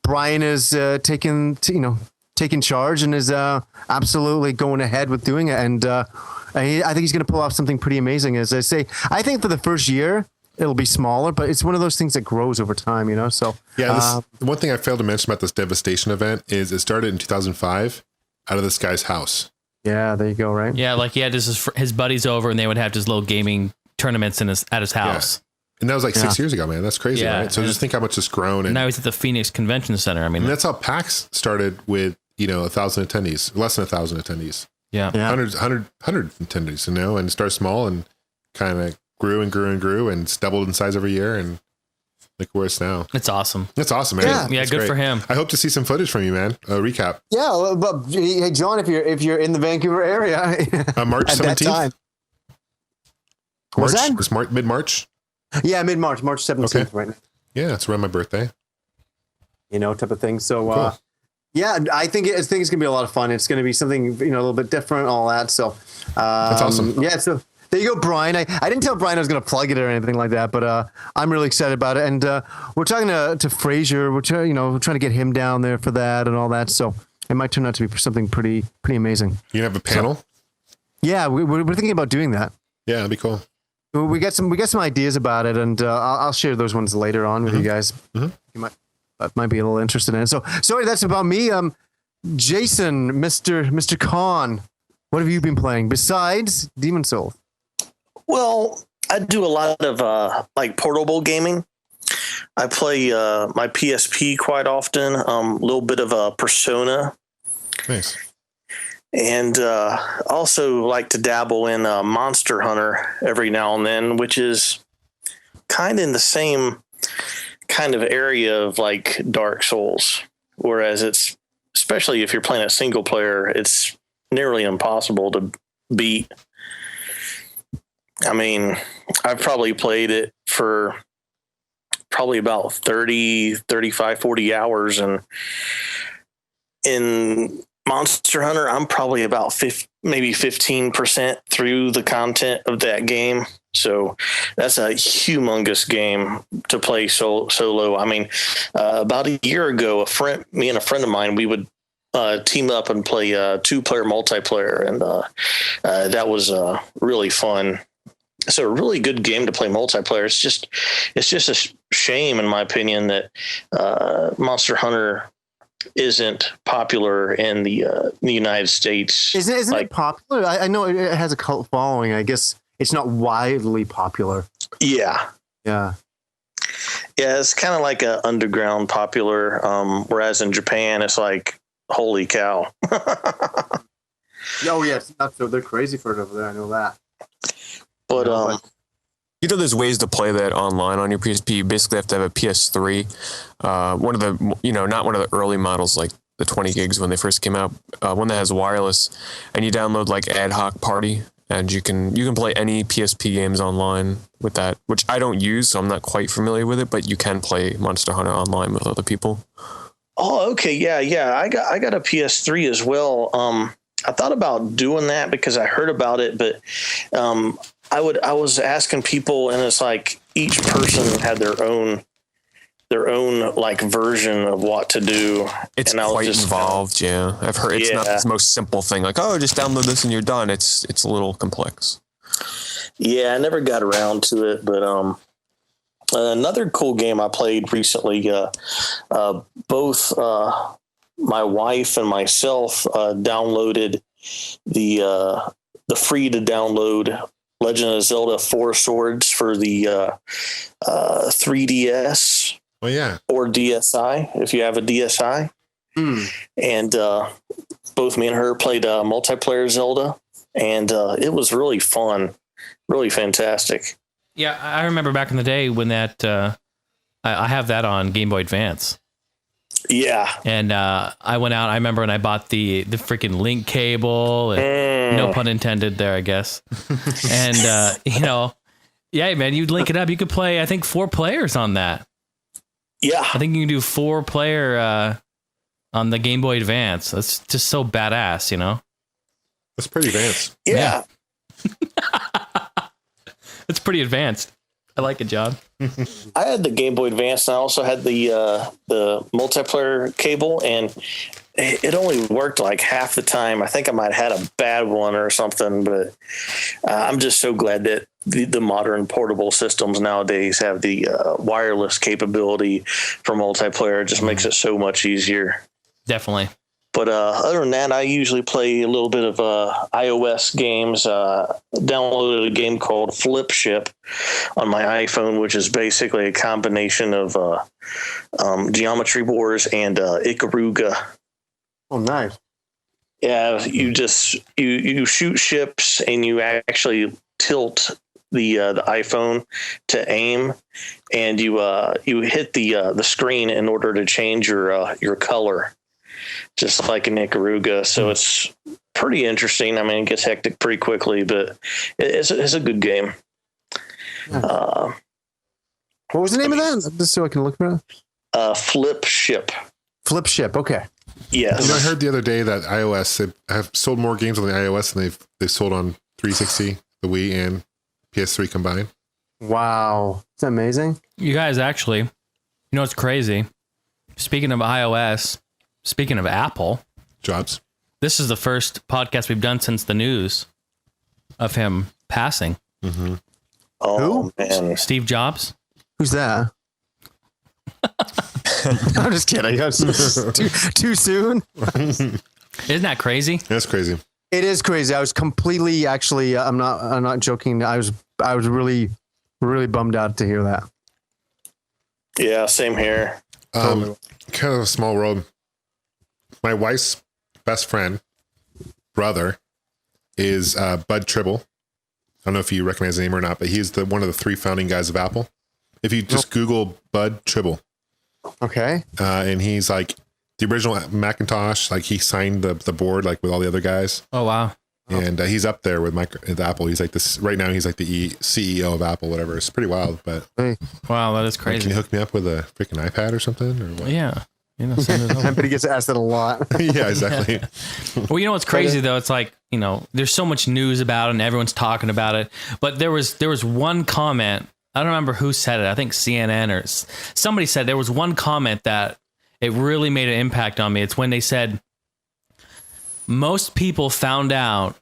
Brian is taking charge and is absolutely going ahead with doing it. And I think he's going to pull off something pretty amazing. As I say, I think for the first year, it'll be smaller, but it's one of those things that grows over time, So yeah, one thing I failed to mention about this Devastation event is it started in 2005 out of this guy's house. Yeah, there you go. Right. Yeah, like he had his buddies over, and they would have just little gaming tournaments at his house. Yeah. And that was like 6 years ago, man. That's crazy, right? So just think how much it's grown. And now he's at the Phoenix Convention Center. I mean, and that's how PAX started with 1,000 attendees, less than 1,000 attendees. Yeah. 100 attendees, and start small and kind of grew and grew and grew and it's doubled in size every year and look where it's now. It's awesome. It's awesome, man. Yeah, good great for him. I hope to see some footage from you, man. A recap. Yeah, but hey, John, if you're in the Vancouver area, March 17th. What's that? It's mid-March. Yeah, mid-March, March 17th, right now. Yeah, it's around my birthday. Type of thing. So, cool. Yeah, I think it's going to be a lot of fun. It's going to be something, a little bit different, all that. So, that's awesome. Yeah, so there you go, Brian. I didn't tell Brian I was going to plug it or anything like that, but I'm really excited about it. And we're talking to Fraser. We're trying to get him down there for that and all that. So it might turn out to be something pretty amazing. You have a panel? So, yeah, we're thinking about doing that. Yeah, that'd be cool. We got some ideas about it, and I'll share those ones later on with you guys. Mm-hmm. You might be a little interested in it. So sorry, that's about me. Jason, Mr. Kahn, what have you been playing besides Demon's Souls? Well, I do a lot of portable gaming. I play my PSP quite often. A little bit of Persona. Nice. And also like to dabble in Monster Hunter every now and then, which is kind of in the same kind of area of like Dark Souls, whereas it's, especially if you're playing a single player, it's nearly impossible to beat. I mean, I've probably played it for probably about 30, 35, 40 hours. And in Monster Hunter, I'm probably about maybe 15% through the content of that game. So that's a humongous game to play solo. I mean, about a year ago, me and a friend of mine, we would team up and play 2-player multiplayer, and that was really fun. It's a really good game to play multiplayer. It's just a shame, in my opinion, that Monster Hunter isn't popular in the United States. Isn't it popular? I know it has a cult following. I guess it's not widely popular. Yeah. It's kind of like a underground popular, whereas in Japan, it's like, holy cow. Oh, yeah. They're crazy for it over there. I know that. But, there's ways to play that online on your PSP. You basically have to have a PS3. One of the, not one of the early models, like the 20 gigs when they first came out, one that has wireless, and you download like Ad Hoc Party, and you can play any PSP games online with that, which I don't use, so I'm not quite familiar with it, but you can play Monster Hunter online with other people. Oh, okay. Yeah. I got a PS3 as well. I thought about doing that because I heard about it, but I was asking people, and it's like each person had their own like version of what to do. It's quite involved. Yeah. I've heard it's not the most simple thing. Like, oh, just download this and you're done. It's a little complex. Yeah. I never got around to it, but, another cool game I played recently, both, my wife and myself, downloaded the the free to download Legend of Zelda 4 Swords for the 3DS. Oh yeah. Or DSi, if you have a DSi. And both me and her played multiplayer Zelda, and it was really fun, really fantastic. Yeah, I remember back in the day when that I have that on Game Boy Advance. Yeah, and I went out. I remember when I bought the freaking link cable. And no pun intended there, I guess. And yeah, man, you'd link it up. You could play, I think, 4 players on that. Yeah, I think you can do 4 player on the Game Boy Advance. That's just so badass, That's pretty advanced. Yeah. It's pretty advanced. I like it, John. I had the Game Boy Advance, and I also had the multiplayer cable, and it only worked like half the time. I think I might have had a bad one or something, but I'm just so glad that the modern portable systems nowadays have the wireless capability for multiplayer. It just makes it so much easier. Definitely. But other than that, I usually play a little bit of iOS games. Downloaded a game called Flip Ship on my iPhone, which is basically a combination of Geometry Wars and Ikaruga. Oh, nice. Yeah, you shoot ships and you actually tilt the iPhone to aim, and you hit the screen in order to change your color, just like in Ikaruga. So it's pretty interesting. I mean, it gets hectic pretty quickly, but it's a good game. What was the name of that? Just so I can look for it. Flip Ship. Flip Ship. Okay. Yes. I heard the other day that iOS, they have sold more games on the iOS than they've sold on 360, the Wii, and PS3 combined. Wow. Is that amazing? You guys, actually, it's crazy. Speaking of iOS, speaking of Apple, Jobs. This is the first podcast we've done since the news of him passing. Mm-hmm. Oh, Who? man. Steve Jobs. Who's that? I'm just kidding. Too soon. Isn't that crazy? That's crazy. It is crazy. I was completely, actually, I'm not joking. I was really, really bummed out to hear that. Yeah, same here. Kind of a small world. My wife's best friend, brother, is Bud Tribble. I don't know if you recognize the name or not, but he's one of the 3 founding guys of Apple. If you just Google Bud Tribble. Okay. And he's like the original Macintosh, like he signed the board like with all the other guys. Oh, wow. And he's up there with Apple. He's like this right now. He's like the CEO of Apple, whatever. It's pretty wild, but wow, that is crazy. Can you hook me up with a freaking iPad or something? Or what? Yeah. Send it over. I bet he gets asked that a lot. Yeah, exactly. Well, what's crazy though? It's like, there's so much news about it and everyone's talking about it. But there was one comment. I don't remember who said it. I think CNN or somebody said there was one comment that it really made an impact on me. It's when they said most people found out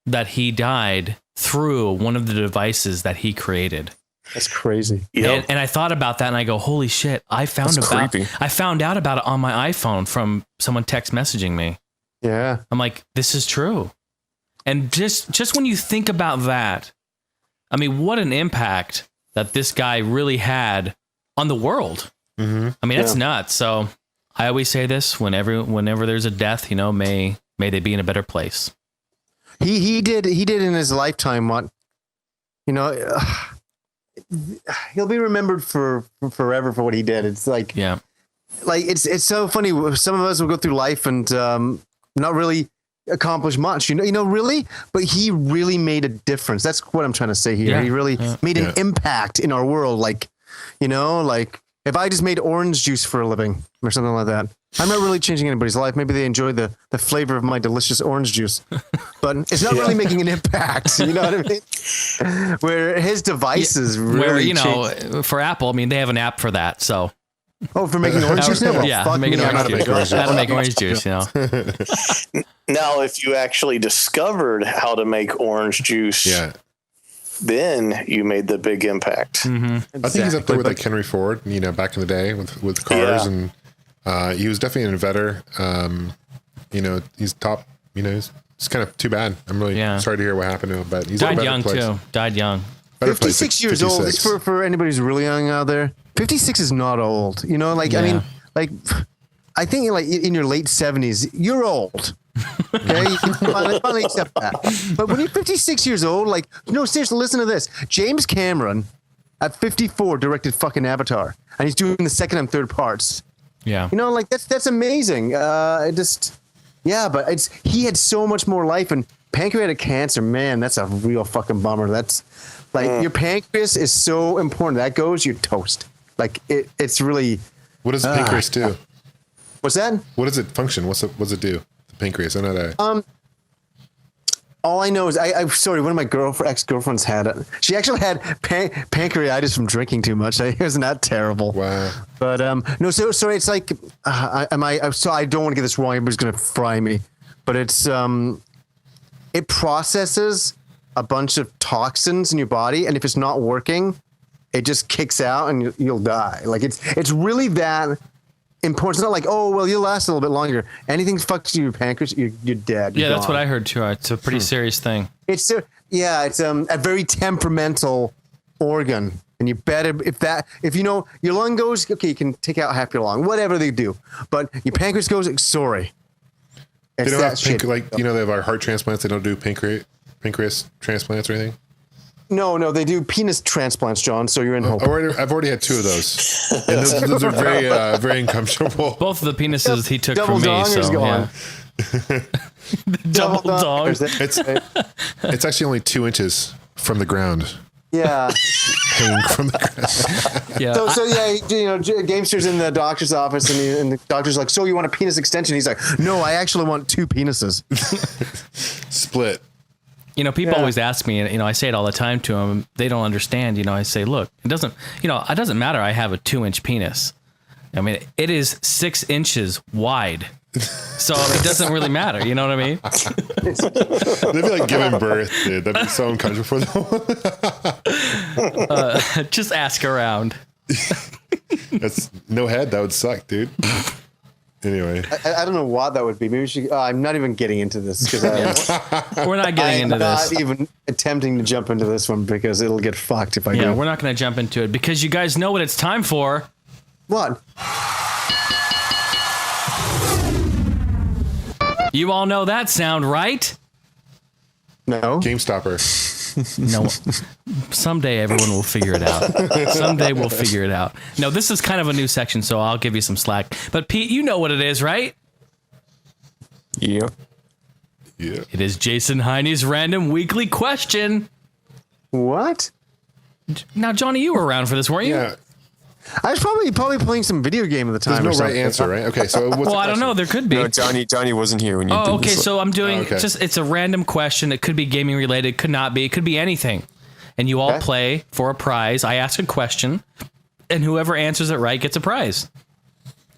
that he died through one of the devices that he created. That's crazy. Yep. And I thought about that and I go, holy shit, I found out about it on my iPhone from someone text messaging me. Yeah. I'm like, this is true. And just when you think about that, I mean, what an impact that this guy really had on the world. Mm-hmm. I mean, that's nuts. So I always say this whenever there's a death, may they be in a better place. He did in his lifetime what, he'll be remembered for forever for what he did. It's like, it's so funny. Some of us will go through life and not really accomplish much, really, but he really made a difference. That's what I'm trying to say here. Yeah. He really made an impact in our world. Like, like if I just made orange juice for a living or something like that, I'm not really changing anybody's life. Maybe they enjoy the flavor of my delicious orange juice, but it's not really making an impact. You know what I mean? Where his devices really changed. For Apple, I mean, they have an app for that. So. Oh, for making orange juice? Yeah, making orange juice. How to make orange juice, Now, if you actually discovered how to make orange juice, then you made the big impact. Mm-hmm. Exactly. I think he's up there with like Henry Ford, back in the day with cars, and he was definitely an inventor. He's top, he's It's kind of too bad. I'm really sorry to hear what happened to him, but he's died in a better young place. too. Died young. 56 years old. It's for anybody who's really young out there. 56 is not old. You know, like, I mean, like, I think like in your late 70s, you're old. Okay, you can finally accept that. But when you're 56 years old, like, no, seriously, listen to this. James Cameron, at 54, directed fucking Avatar, and he's doing the second and third parts. Yeah, you know, like that's amazing. But he had so much more life, and pancreatic cancer, man, that's a real fucking bummer. That's like your pancreas is so important. That goes, you're toast. Like it's really. What does the pancreas do? What's that? What does it function? What's it do? The pancreas. I know that. All I know is I'm sorry. One of my ex-girlfriends had it. She actually had pancreatitis from drinking too much. Isn't that terrible? Wow. But no. So sorry. It's like I don't want to get this wrong. Everybody's gonna fry me. But it's it processes a bunch of toxins in your body, and if it's not working, it just kicks out, and you'll die. Like it's really that important. It's not like, oh, well, you'll last a little bit longer. Anything fucks your pancreas, you're dead. Yeah, that's what I heard too. It's a pretty serious thing. It's a very temperamental organ, and you better if you know your lung goes, okay, you can take out half your lung, whatever they do, but your pancreas goes, sorry. They don't have they have our heart transplants. They don't do pancreas transplants or anything. No, they do penis transplants, John. So you're in hope. I've already had 2 of those, and those are very, very uncomfortable. Both of the penises he took from me. So gone. Doubledongs. It's actually only 2 inches from the ground. Yeah. Hanging from the ground. Yeah. So Gamester's in the doctor's office, and the doctor's like, so you want a penis extension? He's like, no, I actually want 2 penises. Split. People always ask me, and I say it all the time to them. They don't understand. I say, look, it doesn't matter. I have a 2-inch penis. I mean, it is 6 inches wide. So it doesn't really matter. You know what I mean? They'd be like giving birth, dude. That'd be so uncomfortable for them. Just ask around. That's no head. That would suck, dude. Anyway, I don't know what that would be. Maybe we should. I'm not even getting into this because we're not getting into this. I'm not even attempting to jump into this one because it'll get fucked if I do. Yeah, we're not going to jump into it because you guys know what it's time for. What? You all know that sound, right? No. Game Stopper. No. Someday everyone will figure it out. Someday we'll figure it out. No, this is kind of a new section, so I'll give you some slack. But Pete, you know what it is, right? Yep. Yeah. It is Jason Heine's random weekly question. What? Now, Johnny, you were around for this, weren't you? Yeah. I was probably playing some video game at the time. There's no right answer, right? Okay, so what's I don't know. There could be. No, Johnny wasn't here when you did okay. this. So I'm doing it's a random question. It could be gaming related. Could not be. It could be anything. And you all play for a prize. I ask a question, and whoever answers it right gets a prize.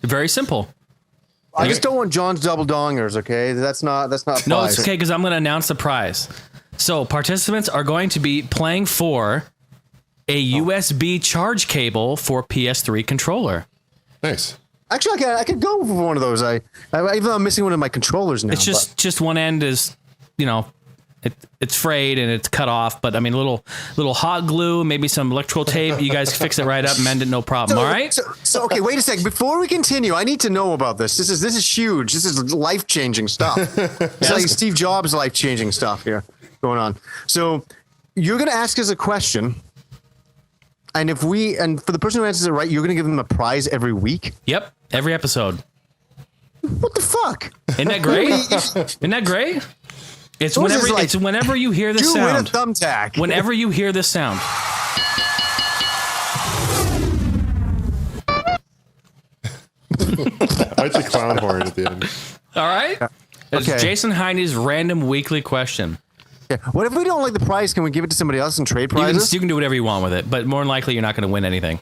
Very simple. I just don't want John's Doubledongers. Okay, that's not. No, it's okay because I'm going to announce the prize. So participants are going to be playing for a USB charge cable for PS3 controller. Nice. Actually, I could go for one of those. Even though I'm missing one of my controllers now. It's just one end is, it's frayed and it's cut off. But I mean, a little hot glue, maybe some electrical tape. You guys fix it right up, mend it, no problem. All right. So okay, wait a second. Before we continue, I need to know about this. This is huge. This is life changing stuff. It's like Steve Jobs life changing stuff here going on. So you're going to ask us a question. And for the person who answers it right, you're going to give them a prize every week? Yep. Every episode. What the fuck? Isn't that great? Isn't that great? It's whenever you hear the sound. You win a thumbtack. Whenever you hear this sound. I like the clown horn at the end. All right? It's Jason Heine's random weekly question. Yeah. What if we don't like the prize? Can we give it to somebody else and trade prizes? You can do whatever you want with it, but more than likely you're not going to win anything.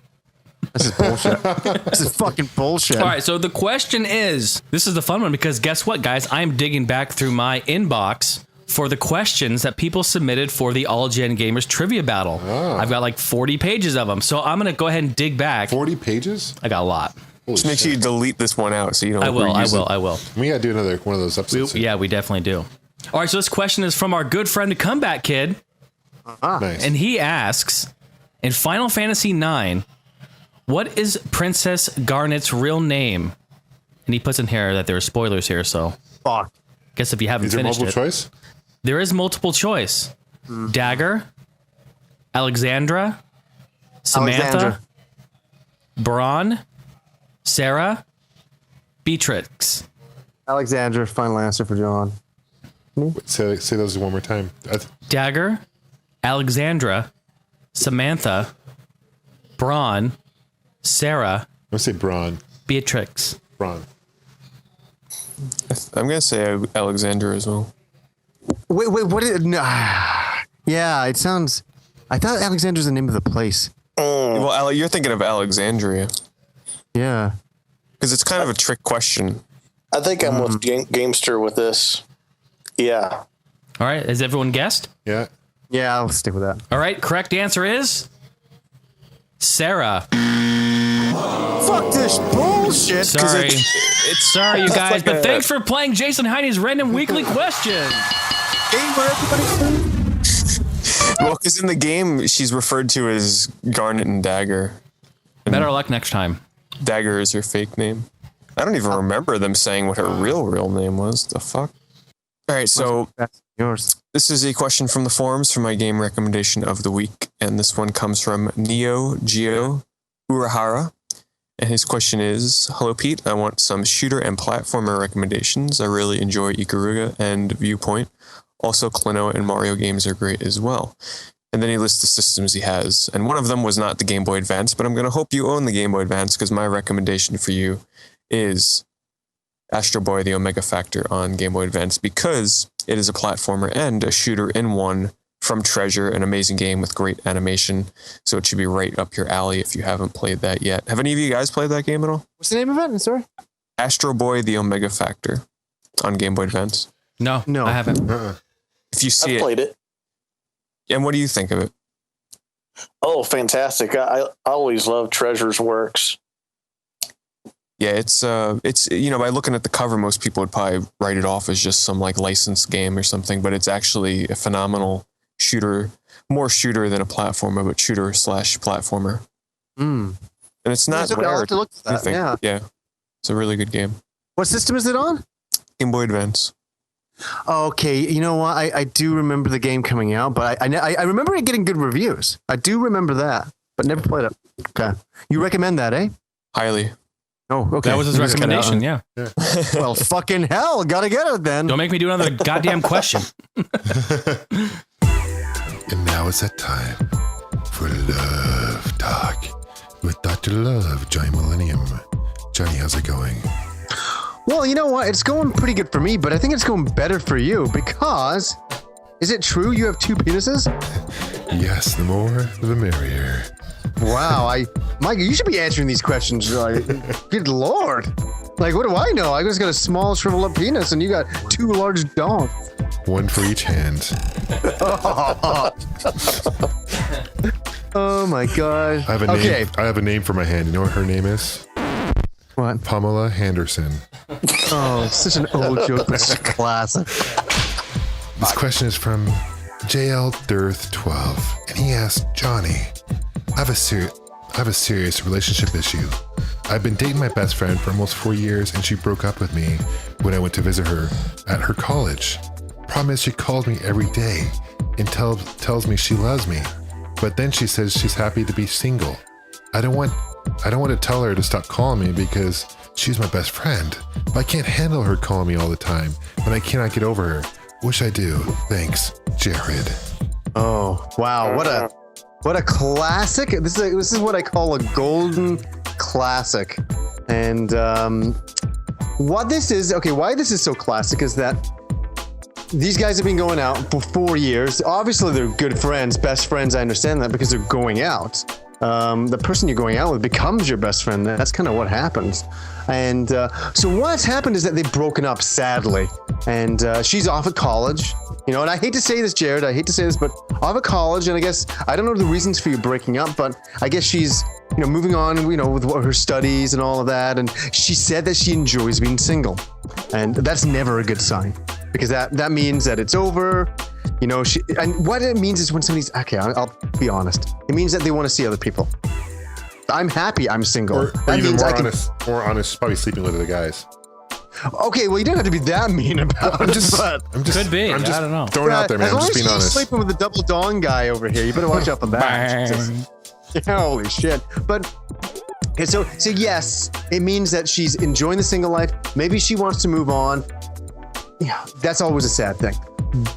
This is bullshit. This is fucking bullshit. All right, so the question is, this is the fun one because guess what, guys? I'm digging back through my inbox for the questions that people submitted for the All Gen Gamers Trivia Battle. Oh. I've got like 40 pages of them, so I'm going to go ahead and dig back. 40 pages? I got a lot. Just make sure you delete this one out so you don't. I will. We got to do another one of those episodes. We definitely do. All right, so this question is from our good friend Comeback Kid. Nice. And he asks, in Final Fantasy IX, what is Princess Garnet's real name? And he puts in here that there are spoilers here, so Fuck. guess if you haven't Is there finished multiple it. choice? There is multiple choice. Dagger, Alexandra, Samantha, Alexandra. Braun, Sarah, Beatrix. Alexandra, final answer for John. Say those one more time. Dagger, Alexandra, Samantha, Braun, Sarah, I'm going to say Braun. Beatrix. Braun. I'm gonna say Alexander as well. Wait, what is it? No. Yeah, it sounds. I thought Alexandra's the name of the place. Well, you're thinking of Alexandria Yeah. because it's kind of a trick question. I think I'm with Gamester with this. Yeah. All right, has everyone guessed? Yeah. Yeah, I'll stick with that. All right, correct answer is Sarah. Fuck this bullshit. Sorry. Sorry, you guys, like but a- thanks for playing Jason Heine's random weekly question. Well, because in the game she's referred to as Garnet and Dagger. Better luck next time. Dagger is her fake name. I don't even remember them saying what her real name was. The fuck? All right, so That's yours. this is a question from the forums for my game recommendation of the week, and this one comes from Neo Geo Urahara. And his question is, hello Pete, I want some shooter and platformer recommendations. I really enjoy Ikaruga and Viewpoint. Also, Klonoa and Mario games are great as well. And then he lists the systems he has. And one of them was not the Game Boy Advance, but I'm going to hope you own the Game Boy Advance because my recommendation for you is Astro Boy, the Omega Factor on Game Boy Advance because it is a platformer and a shooter in one from Treasure, an amazing game with great animation. So it should be right up your alley if you haven't played that yet. Have any of you guys played that game at all? What's the name of it? Sorry? Astro Boy, the Omega Factor on Game Boy Advance. No, No. I haven't. If you see I've it, played it. and what do you think of it? Oh, fantastic. I always love Treasure's works. Yeah, it's by looking at the cover, most people would probably write it off as just some like licensed game or something, but it's actually a phenomenal shooter, more shooter than a platformer, but shooter / platformer. Mm. And it's not I'll rare. have to look at that. anything. Yeah. It's a really good game. What system is it on? Game Boy Advance. Okay, you know what? I do remember the game coming out, but I remember it getting good reviews. I do remember that, but never played it. Okay. You recommend that, eh? Highly. Oh, okay. That was his You just cut out. recommendation, yeah. Well, fucking hell. Gotta get it then. Don't make me do another goddamn question. And now it's that time for Love Talk with Dr. Love, Johnny Millennium. Johnny, how's it going? Well, you know what? It's going pretty good for me, but I think it's going better for you because is it true you have 2 penises? Yes, the more, the merrier. Wow, Mike, you should be answering these questions. Like, good Lord. Like, what do I know? I just got a small shriveled up penis and you got 2 large dongs. One for each hand. Oh my God. I have a name. I have a name for my hand. You know what her name is? What? Pamela Henderson. Oh, it's such an old joke, but it's a classic. This question is from JL Dirth 12, and he asked Johnny, I have a serious relationship issue. I've been dating my best friend for almost 4 years, and she broke up with me when I went to visit her at her college. Problem is, she calls me every day and tells me she loves me, but then she says she's happy to be single. I don't want to tell her to stop calling me because she's my best friend, but I can't handle her calling me all the time, and I cannot get over her. What should I do? Thanks, Jared. Oh, wow. What a classic. This is what I call a golden classic. And why this is so classic is that these guys have been going out for 4 years. Obviously, they're good friends, best friends. I understand that because they're going out. The person you're going out with becomes your best friend. That's kind of what happens. And so what's happened is that they've broken up, sadly. And she's off at college. You know, and I hate to say this, Jared. I hate to say this, but off at college. And I guess I don't know the reasons for you breaking up, but I guess she's, moving on, with her studies and all of that. And she said that she enjoys being single. And that's never a good sign. because that means that it's over. You know, and what it means is when somebody's okay. I'll be honest. It means that they want to see other people. I'm happy I'm single. Or that even means more honest, probably sleeping with other guys. Okay, well, you don't have to be that mean about it. Could be. I don't know. Throwing out there, man. I'm just being honest. Sleeping with the Doubledongs guy over here. You better watch out for that. Holy shit. But okay, so yes, it means that she's enjoying the single life. Maybe she wants to move on. Yeah, that's always a sad thing.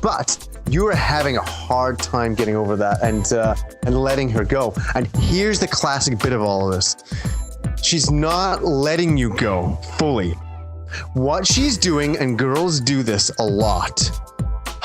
But you are having a hard time getting over that and letting her go. And here's the classic bit of all of this. She's not letting you go fully. What she's doing, and girls do this a lot.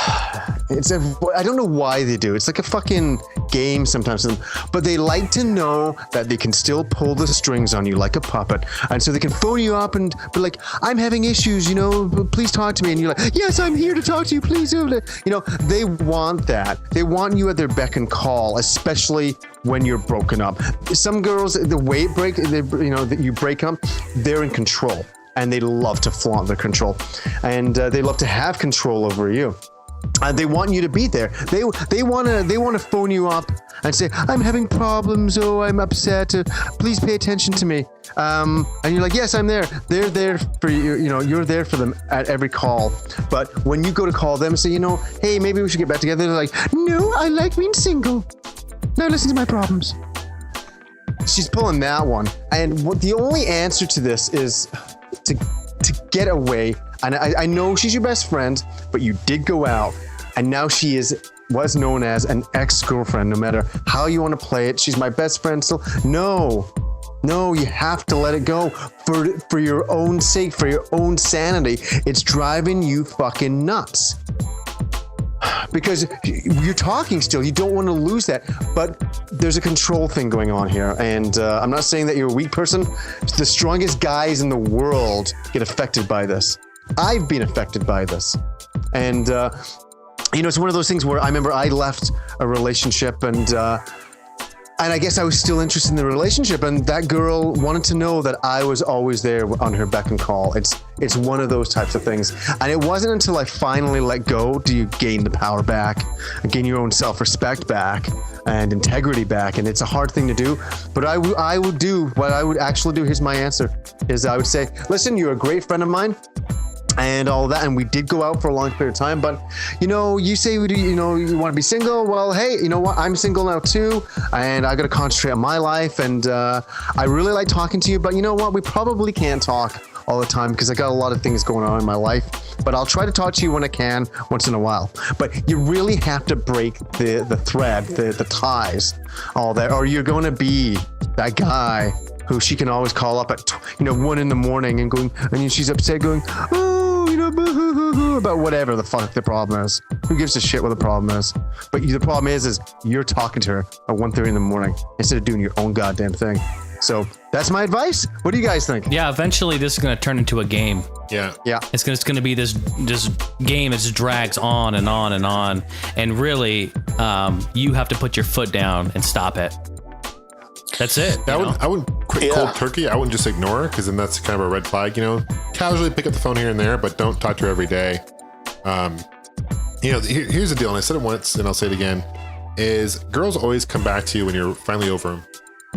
I don't know why they do. It's like a fucking game sometimes, but they like to know that they can still pull the strings on you like a puppet, and so they can phone you up and be like, "I'm having issues, you know, please talk to me." And you're like, "Yes, I'm here to talk to you, please do it." You know, they want that. They want you at their beck and call, especially when you're broken up. Some girls, the way that you break up, they're in control, and they love to flaunt their control, and they love to have control over you. They want you to be there. They want to phone you up and say, "I'm having problems. Oh, I'm upset. Please pay attention to me." And you're like, "Yes, I'm there." They're there for you. You know, you're there for them at every call. But when you go to call them and say, "Hey, maybe we should get back together," they're like, "No, I like being single. Now listen to my problems." She's pulling that one. And the only answer to this is to get away. And I know she's your best friend, but you did go out, and now she was known as an ex-girlfriend. No matter how you want to play it, she's my best friend still. No, you have to let it go for your own sake, for your own sanity. It's driving you fucking nuts. Because you're talking still, you don't want to lose that, but there's a control thing going on here, and I'm not saying that you're a weak person. The strongest guys in the world get affected by this. I've been affected by this, and it's one of those things where I remember I left a relationship, and I guess I was still interested in the relationship, and that girl wanted to know that I was always there on her beck and call. It's one of those types of things. And it wasn't until I finally let go do you gain the power back, gain your own self-respect back, and integrity back. And it's a hard thing to do, but I would do what I would actually do. Here's my answer: is I would say, "Listen, you're a great friend of mine, and all that, and we did go out for a long period of time, but you say you want to be single. Well, hey, you know what? I'm single now too, and I got to concentrate on my life, and I really like talking to you, but you know what? We probably can't talk all the time because I got a lot of things going on in my life, but I'll try to talk to you when I can once in a while." But you really have to break the thread, the ties, all that, or you're going to be that guy who she can always call up at 1 a.m. and she's upset going, about whatever the fuck the problem is. Who gives a shit what the problem is? But the problem is you're talking to her at 1:30 in instead of doing your own goddamn thing. So that's my advice. What do you guys think? Yeah, eventually this is going to turn into a game. Yeah. It's going to be this game that just drags on and on and on. And really, you have to put your foot down and stop it. That's it. I wouldn't quit cold turkey. I wouldn't just ignore her, because then that's kind of a red flag. Casually pick up the phone here and there, but don't talk to her every day. Here's the deal, and I said it once, and I'll say it again: is girls always come back to you when you're finally over them.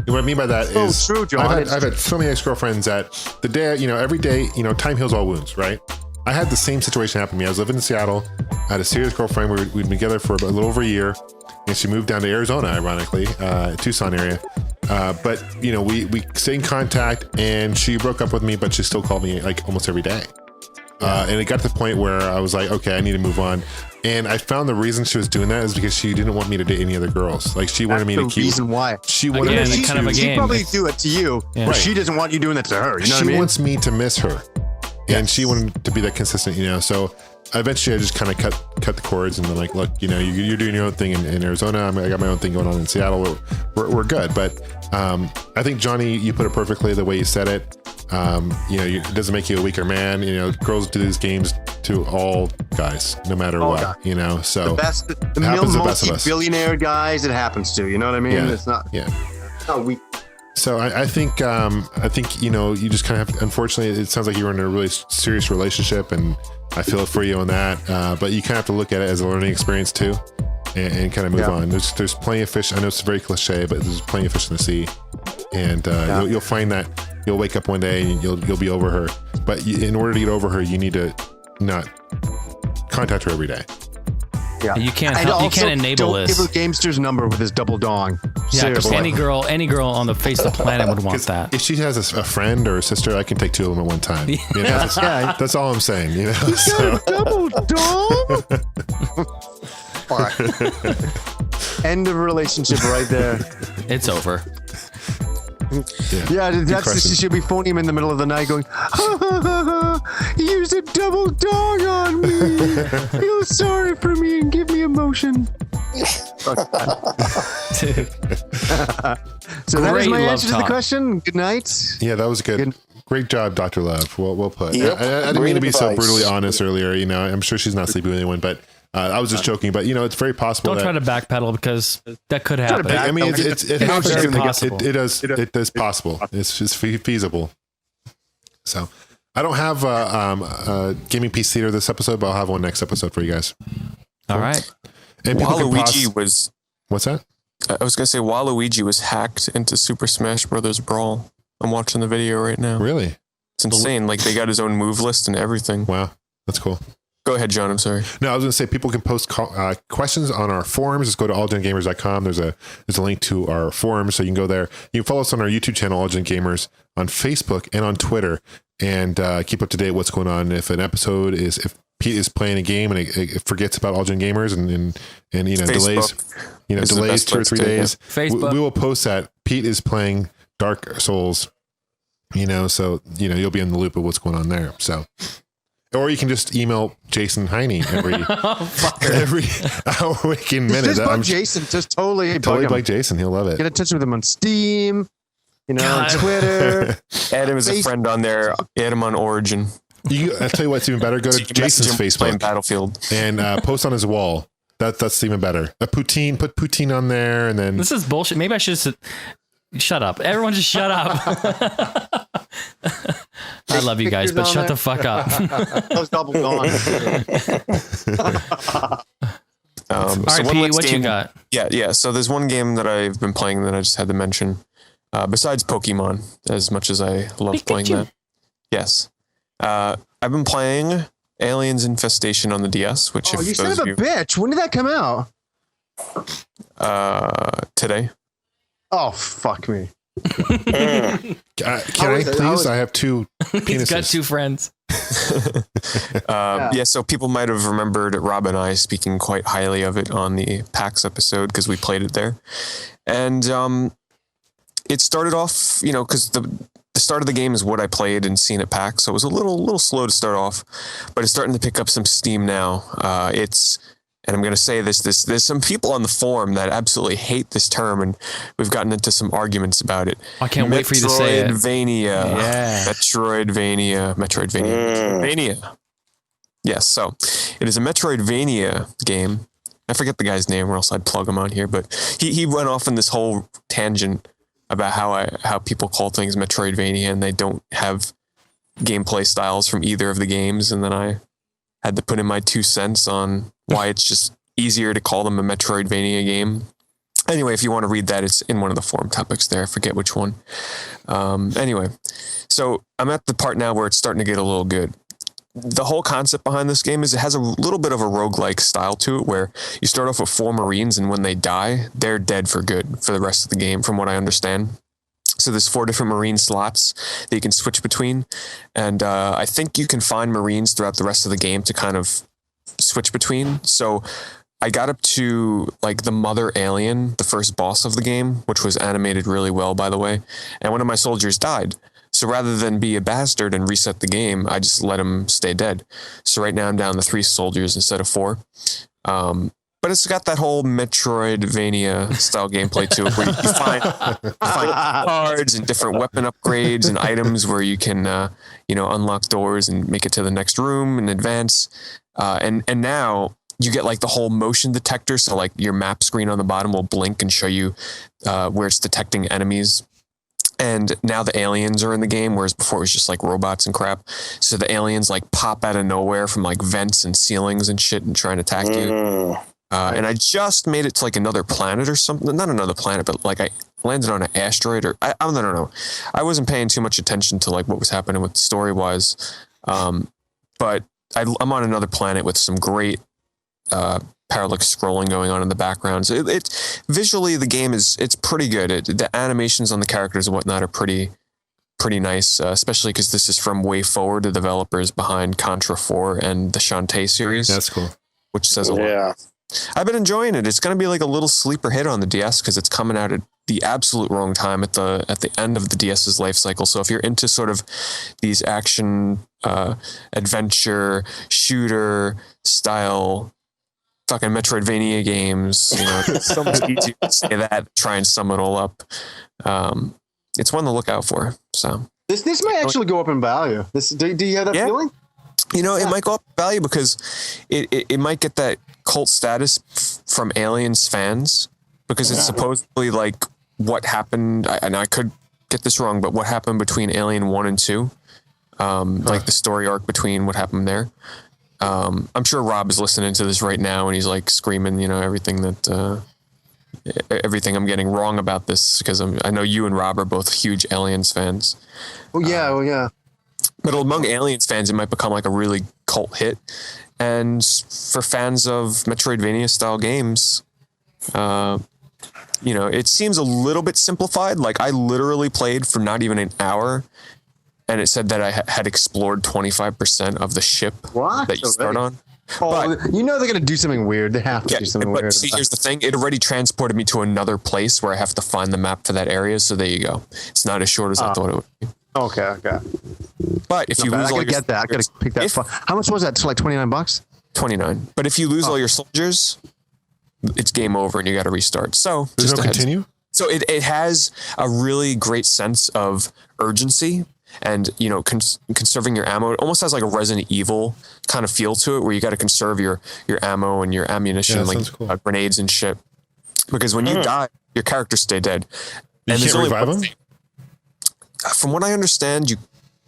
What I mean by that is, true, John. I've had so many ex-girlfriends that the day, every day, time heals all wounds, right? I had the same situation happen to me. I was living in Seattle. I had a serious girlfriend. We'd been together for a little over a year, and she moved down to Arizona, ironically, Tucson area. But we stayed in contact, and she broke up with me, but she still called me like almost every day. And it got to the point where I was like, okay, I need to move on. And I found the reason she was doing that is because she didn't want me to date any other girls. Like, she wanted me to keep. That's the reason why. She wanted me to. She probably do it to you, but she doesn't want you doing that to her. You know what I mean? She wants me to miss her, and she wanted to be that consistent. So eventually, I just kind of cut the cords, and I'm like, look, you're doing your own thing in Arizona. I got my own thing going on in Seattle. We're good. But I think, Johnny, you put it perfectly the way you said it. It doesn't make you a weaker man. Girls do these games to all guys, no matter what. God. So the multi-billionaire guys, it happens to. You know what I mean? Yeah. It's not. Yeah. Not weak. So I think you just kind of have, unfortunately, it sounds like you're in a really serious relationship, and I feel for you on that. But you kind of have to look at it as a learning experience too, and kind of move on. There's plenty of fish. I know it's very cliche, but there's plenty of fish in the sea, and you'll find that you'll wake up one day and you'll be over her. But in order to get over her, you need to not contact her every day. Yeah, you can't enable don't this. Give a Gamester's number with his double dong. Yeah, because Seriously. any girl on the face of the planet would want that. If she has a friend or a sister, I can take two of them at one time. You know, that's all I'm saying. You know, so. Double dong. End of relationship right there. It's over. Yeah, she'll be phoning him in the middle of the night going, ha, ha, ha, ha, he used a double dog on me. Feel sorry for me and give me emotion. So that is my answer to the question. Good night. Yeah, that was good. Great job, Dr. Love. Well put. Yep. I didn't mean to be so brutally honest earlier. You know, I'm sure she's not sleeping with anyone, but I was just joking. But it's very possible. Don't try to backpedal because that could happen. I mean, it happens. very possible. It is possible. It's just feasible. So, I don't have a gaming piece theater this episode, but I'll have one next episode for you guys. All right. And Waluigi was. What's that? I was gonna say Waluigi was hacked into Super Smash Brothers Brawl. I'm watching the video right now. Really? It's insane. Like they got his own move list and everything. Wow, that's cool. Go ahead, John. I'm sorry. No, I was going to say people can post questions on our forums. Just go to allgengamers.com. There's a link to our forums, so you can go there. You can follow us on our YouTube channel, All Gen Gamers, on Facebook and on Twitter, and keep up to date what's going on. If an episode if Pete is playing a game and it forgets about All Gen Gamers and delays, delays 2 or 3 days, Facebook. we will post that Pete is playing Dark Souls. So you'll be in the loop of what's going on there. So. Or you can just email Jason Heine every hour, week, and minute. Just bug Jason. Just totally bug Jason. He'll love it. Get in touch with him on Steam, on Twitter. Add him as a friend on there. Add him on Origin. I'll tell you what's even better. Go to Jason's Facebook. Playing Battlefield. And post on his wall. That's even better. Put poutine on there, and then... This is bullshit. Maybe I should just... Shut up. Everyone just shut up. I love you guys, but shut the fuck up. Those double gone. All right, Pete, what you got? Yeah. So there's one game that I've been playing that I just had to mention. Besides Pokemon, as much as I love playing that. Yes. I've been playing Aliens Infestation on the DS, which you son of a bitch. When did that come out? Today. Oh, fuck me. Can I please? I have two penises. He's got two friends. So people might have remembered Rob and I speaking quite highly of it on the PAX episode because we played it there. And it started off, because the start of the game is what I played and seen at PAX, so it was a little slow to start off, but it's starting to pick up some steam now. And I'm going to say this, there's some people on the forum that absolutely hate this term, and we've gotten into some arguments about it. I can't wait for you to say it. Metroidvania. Yes, so it is a Metroidvania game. I forget the guy's name, or else I'd plug him on here, but he went off in this whole tangent about how people call things Metroidvania, and they don't have gameplay styles from either of the games, and then I had to put in my 2 cents on why it's just easier to call them a Metroidvania game. Anyway, if you want to read that, it's in one of the forum topics there. I forget which one. Anyway, so I'm at the part now where it's starting to get a little good. The whole concept behind this game is it has a little bit of a roguelike style to it, where you start off with 4 Marines, and when they die, they're dead for good for the rest of the game, from what I understand. So there's 4 different Marine slots that you can switch between. And I think you can find Marines throughout the rest of the game to kind of switch between. So I got up to like the mother alien, the first boss of the game, which was animated really well, by the way. And one of my soldiers died. So rather than be a bastard and reset the game, I just let him stay dead. So right now I'm down to 3 soldiers instead of 4. But it's got that whole Metroidvania style gameplay to it, where you find cards and different weapon upgrades and items where you can, unlock doors and make it to the next room in advance. And now you get like the whole motion detector. So like your map screen on the bottom will blink and show you where it's detecting enemies. And now the aliens are in the game, whereas before it was just like robots and crap. So the aliens like pop out of nowhere from like vents and ceilings and shit and try and attack you. And I just made it to like another planet or something. Not another planet, but like I landed on an asteroid or I don't know. I wasn't paying too much attention to like what was happening with story wise. But I'm on another planet with some great parallax scrolling going on in the background. So it visually the game it's pretty good. The animations on the characters and whatnot are pretty nice, especially because this is from Way Forward, the developers behind Contra 4 and the Shantae series. That's cool. Which says a lot. Yeah. I've been enjoying it. It's going to be like a little sleeper hit on the DS because it's coming out at the absolute wrong time at the end of the DS's life cycle. So if you're into sort of these action, adventure, shooter style fucking Metroidvania games, it's so much easier to say that, try and sum it all up. It's one to look out for. So this might actually go up in value. Do you have that feeling? It might go up in value because it might get that cult status from Aliens fans because it's supposedly like what happened. And I could get this wrong, but what happened between Alien 1 and 2, like the story arc between what happened there. I'm sure Rob is listening to this right now and he's like screaming, everything I'm getting wrong about this because I know you and Rob are both huge Aliens fans. Oh yeah. But among Aliens fans, it might become like a really cult hit. And for fans of Metroidvania style games, it seems a little bit simplified. Like I literally played for not even an hour and it said that I had explored 25% of the ship that you start on. But, they're going to do something weird. They have to do something weird. See, here's the thing. It already transported me to another place where I have to find the map for that area. So there you go. It's not as short as I thought it would be. Okay. But if you lose all your soldiers, I gotta pick that. How much was that? It's like $29. 29. But if you lose all your soldiers, it's game over and you got to restart. So there's no continue. So it has a really great sense of urgency and conserving your ammo. It almost has like a Resident Evil kind of feel to it, where you got to conserve your ammo and your ammunition, like cool. Grenades and shit. Because when you die, your characters stay dead. And you can't revive them. From what I understand, you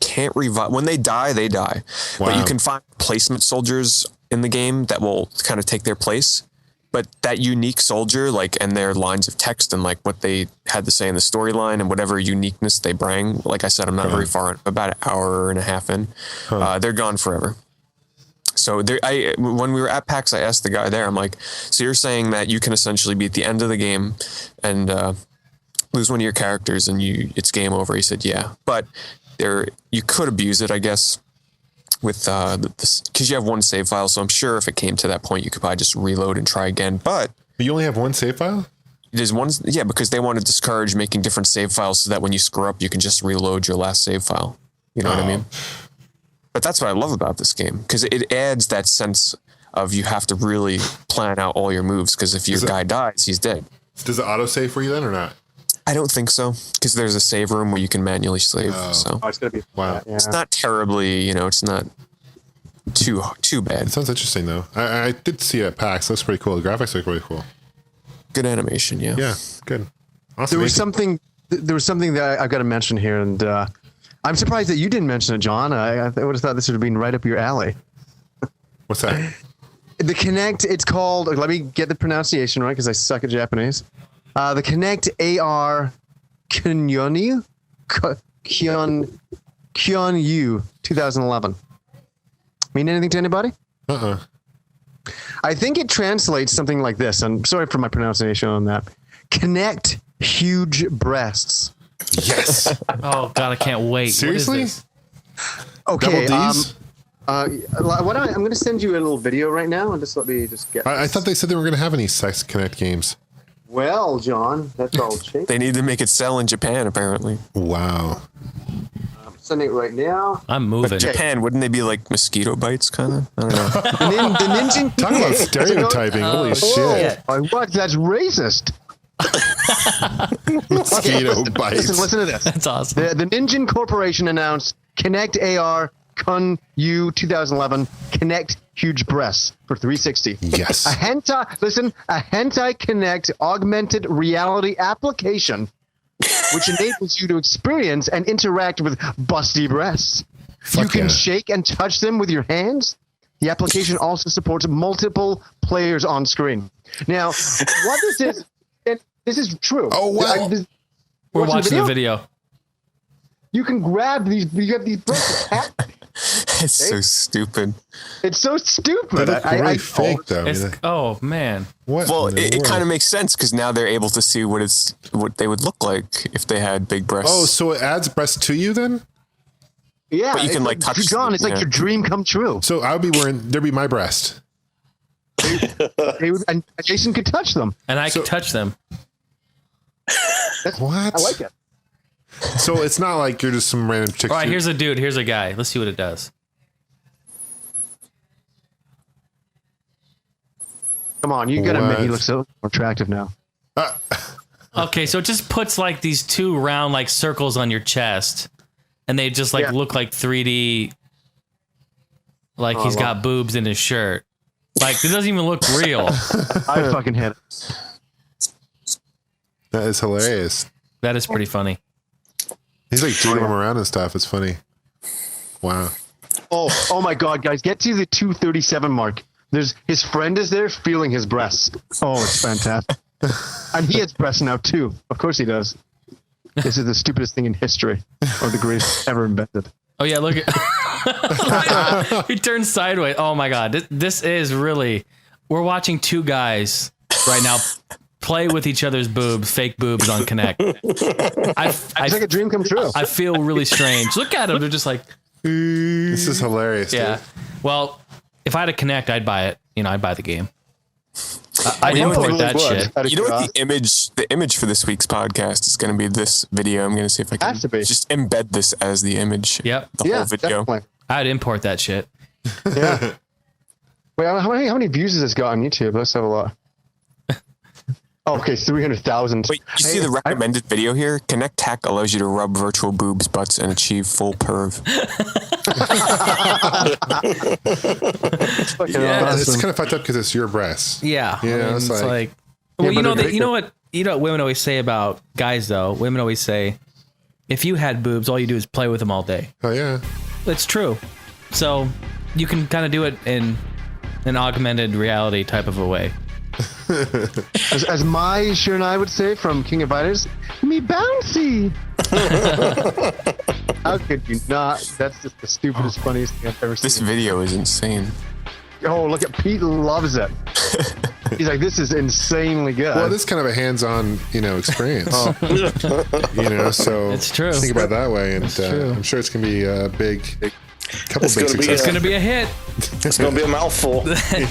can't revive. When they die, they die. Wow. But you can find placement soldiers in the game that will kind of take their place. But that unique soldier, and their lines of text and what they had to say in the storyline and whatever uniqueness they bring, like I said, I'm not very far in, about an hour and a half in. They're gone forever. So when we were at PAX, I asked the guy there, I'm like, so you're saying that you can essentially be at the end of the game and lose one of your characters and it's game over? He said, yeah, but you could abuse it, I guess, with because you have one save file. So I'm sure if it came to that point, you could probably just reload and try again. But you only have one save file? There's one, yeah, because they want to discourage making different save files so that when you screw up, you can just reload your last save file. You know what I mean? But that's what I love about this game, because it adds that sense of you have to really plan out all your moves, because if your guy dies, he's dead. Does it auto-save for you then or not? I don't think so, because there's a save room where you can manually save. So it's gonna be wow. It's not terribly, it's not too bad. It sounds interesting though. I did see it at PAX. That's pretty cool. The graphics look really cool. Good animation, yeah. Yeah, good. Awesome. There was something that I've got to mention here, and I'm surprised that you didn't mention it, John. I would have thought this would have been right up your alley. What's that? The Kinect. It's called. Let me get the pronunciation right, because I suck at Japanese. The Kinect AR Kyonyu 2011. Mean anything to anybody? I think it translates something like this. I'm sorry for my pronunciation on that. Connect huge breasts. Yes. Oh God, I can't wait. Seriously? Okay. Double D's? I'm going to send you a little video right now, and let me get. I thought they said they were going to have any Sex Connect games. Well, John, that's all changed. They need to make it sell in Japan, apparently. Wow. I'm sending it right now. I'm moving. But Japan, wouldn't they be like mosquito bites, kind of? I don't know. the Ninja. Talk about stereotyping. Holy shit. What? That's racist. Mosquito bites. Listen to this. That's awesome. The Ninja Corporation announced Kinect AR Kyonyu 2011 Kinect huge breasts for 360. Yes. A hentai Kinect augmented reality application which enables you to experience and interact with busty breasts. You can shake and touch them with your hands. The application also supports multiple players on screen. Now, what this is, and this is true. Oh, wow. We're watching the video. You can grab these. You have these breasts. It's so stupid. It's so stupid. They look really fake, though. Oh man. What? Well, it kind of makes sense because now they're able to see what they would look like if they had big breasts. Oh, so it adds breasts to you then? Yeah, but you can like touch. John, it's like your dream come true. So I would be there'd be my breast. And Jason could touch them, and I could touch them. What? I like it. So it's not like you're just some random chick. All right, here's a dude. Here's a guy. Let's see what it does. Come on, you gotta admit he looks so attractive now. Okay, so it just puts like these two round like circles on your chest, and they just like look like 3D. Like he's got boobs in his shirt. Like it doesn't even look real. I fucking hit it. That is hilarious. That is pretty funny. He's like jiggling them around and stuff. It's funny. Wow. Oh my God, guys, get to the 237 mark. His friend is there feeling his breasts. Oh, it's fantastic. And he has breasts now too. Of course he does. This is the stupidest thing in history, or the greatest ever invented. Oh yeah, look at he turns sideways. Oh my God, this is really. We're watching two guys right now play with each other's boobs, fake boobs on Connect. It's like a dream come true. I feel really strange. Look at them; they're just like. This is hilarious. Yeah. Dude. Well, if I had a Connect, I'd buy it. I'd buy the game. I'd import that shit. You know what the image for this week's podcast is going to be this video. I'm going to see if I can just embed this as the image. Yep. The whole video. Definitely. I'd import that shit. Yeah. Wait, how many views has this got on YouTube? Let's have a look. Oh, okay, 300,000. Wait, you see the recommended video here? Connect Tech allows you to rub virtual boobs, butts, and achieve full perv. It's kind of fucked up because it's your breasts. Yeah. Yeah, it's like well, you know what women always say about guys though. Women always say, if you had boobs, all you do is play with them all day. Oh yeah. It's true. So you can kind of do it in an augmented reality type of a way. As my Shernai would say from King of Fighters, me bouncy. How could you not? That's just the stupidest, funniest thing I've ever seen. This video is insane. Oh, look at Pete loves it. He's like, this is insanely good. Well, this is kind of a hands-on, experience. So it's true. Think about it that way, and I'm sure it's gonna be a big successes. It's gonna be a hit. It's gonna be a mouthful. It's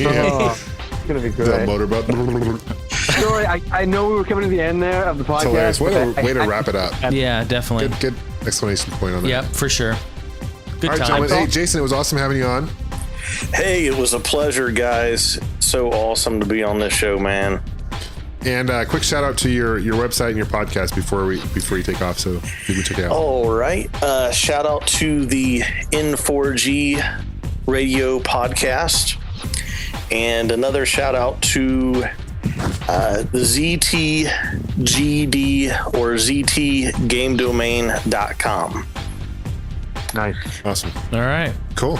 gonna be great. The motorboat. Sorry, I know we were coming to the end there of the podcast. It's hilarious. Way to wrap it up. Yeah, definitely. Good explanation point on that. Yep, for sure. Good All right, time. Hey, Jason, it was awesome having you on. Hey, it was a pleasure, guys. So awesome to be on this show, man. And quick shout out to your website and your podcast before you take off, so people can check it out. All right. Shout out to the N4G Radio Podcast. And another shout out to the ZTGD or ZTGameDomain.com. Nice. Awesome. All right. Cool.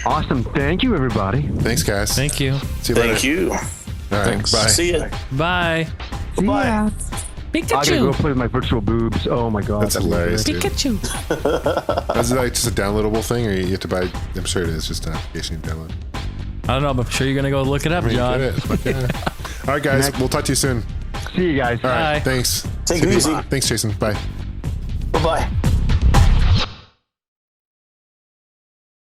Awesome. Thank you, everybody. Thanks, guys. Thank you. See you later. Thank you. All right. Thanks. Bye. See ya. Bye. Bye. I gotta go play with my virtual boobs. Oh my God. That's hilarious, dude. Pikachu. Is it like just a downloadable thing, or you have to buy? I'm sure it is just an application you download. I don't know, but I'm sure you're gonna go look it up, John. Get it. But, yeah. All right, guys. We'll talk to you soon. See you guys. All right. Bye. Thanks. Take it easy. Thanks, Jason. Bye. Bye-bye.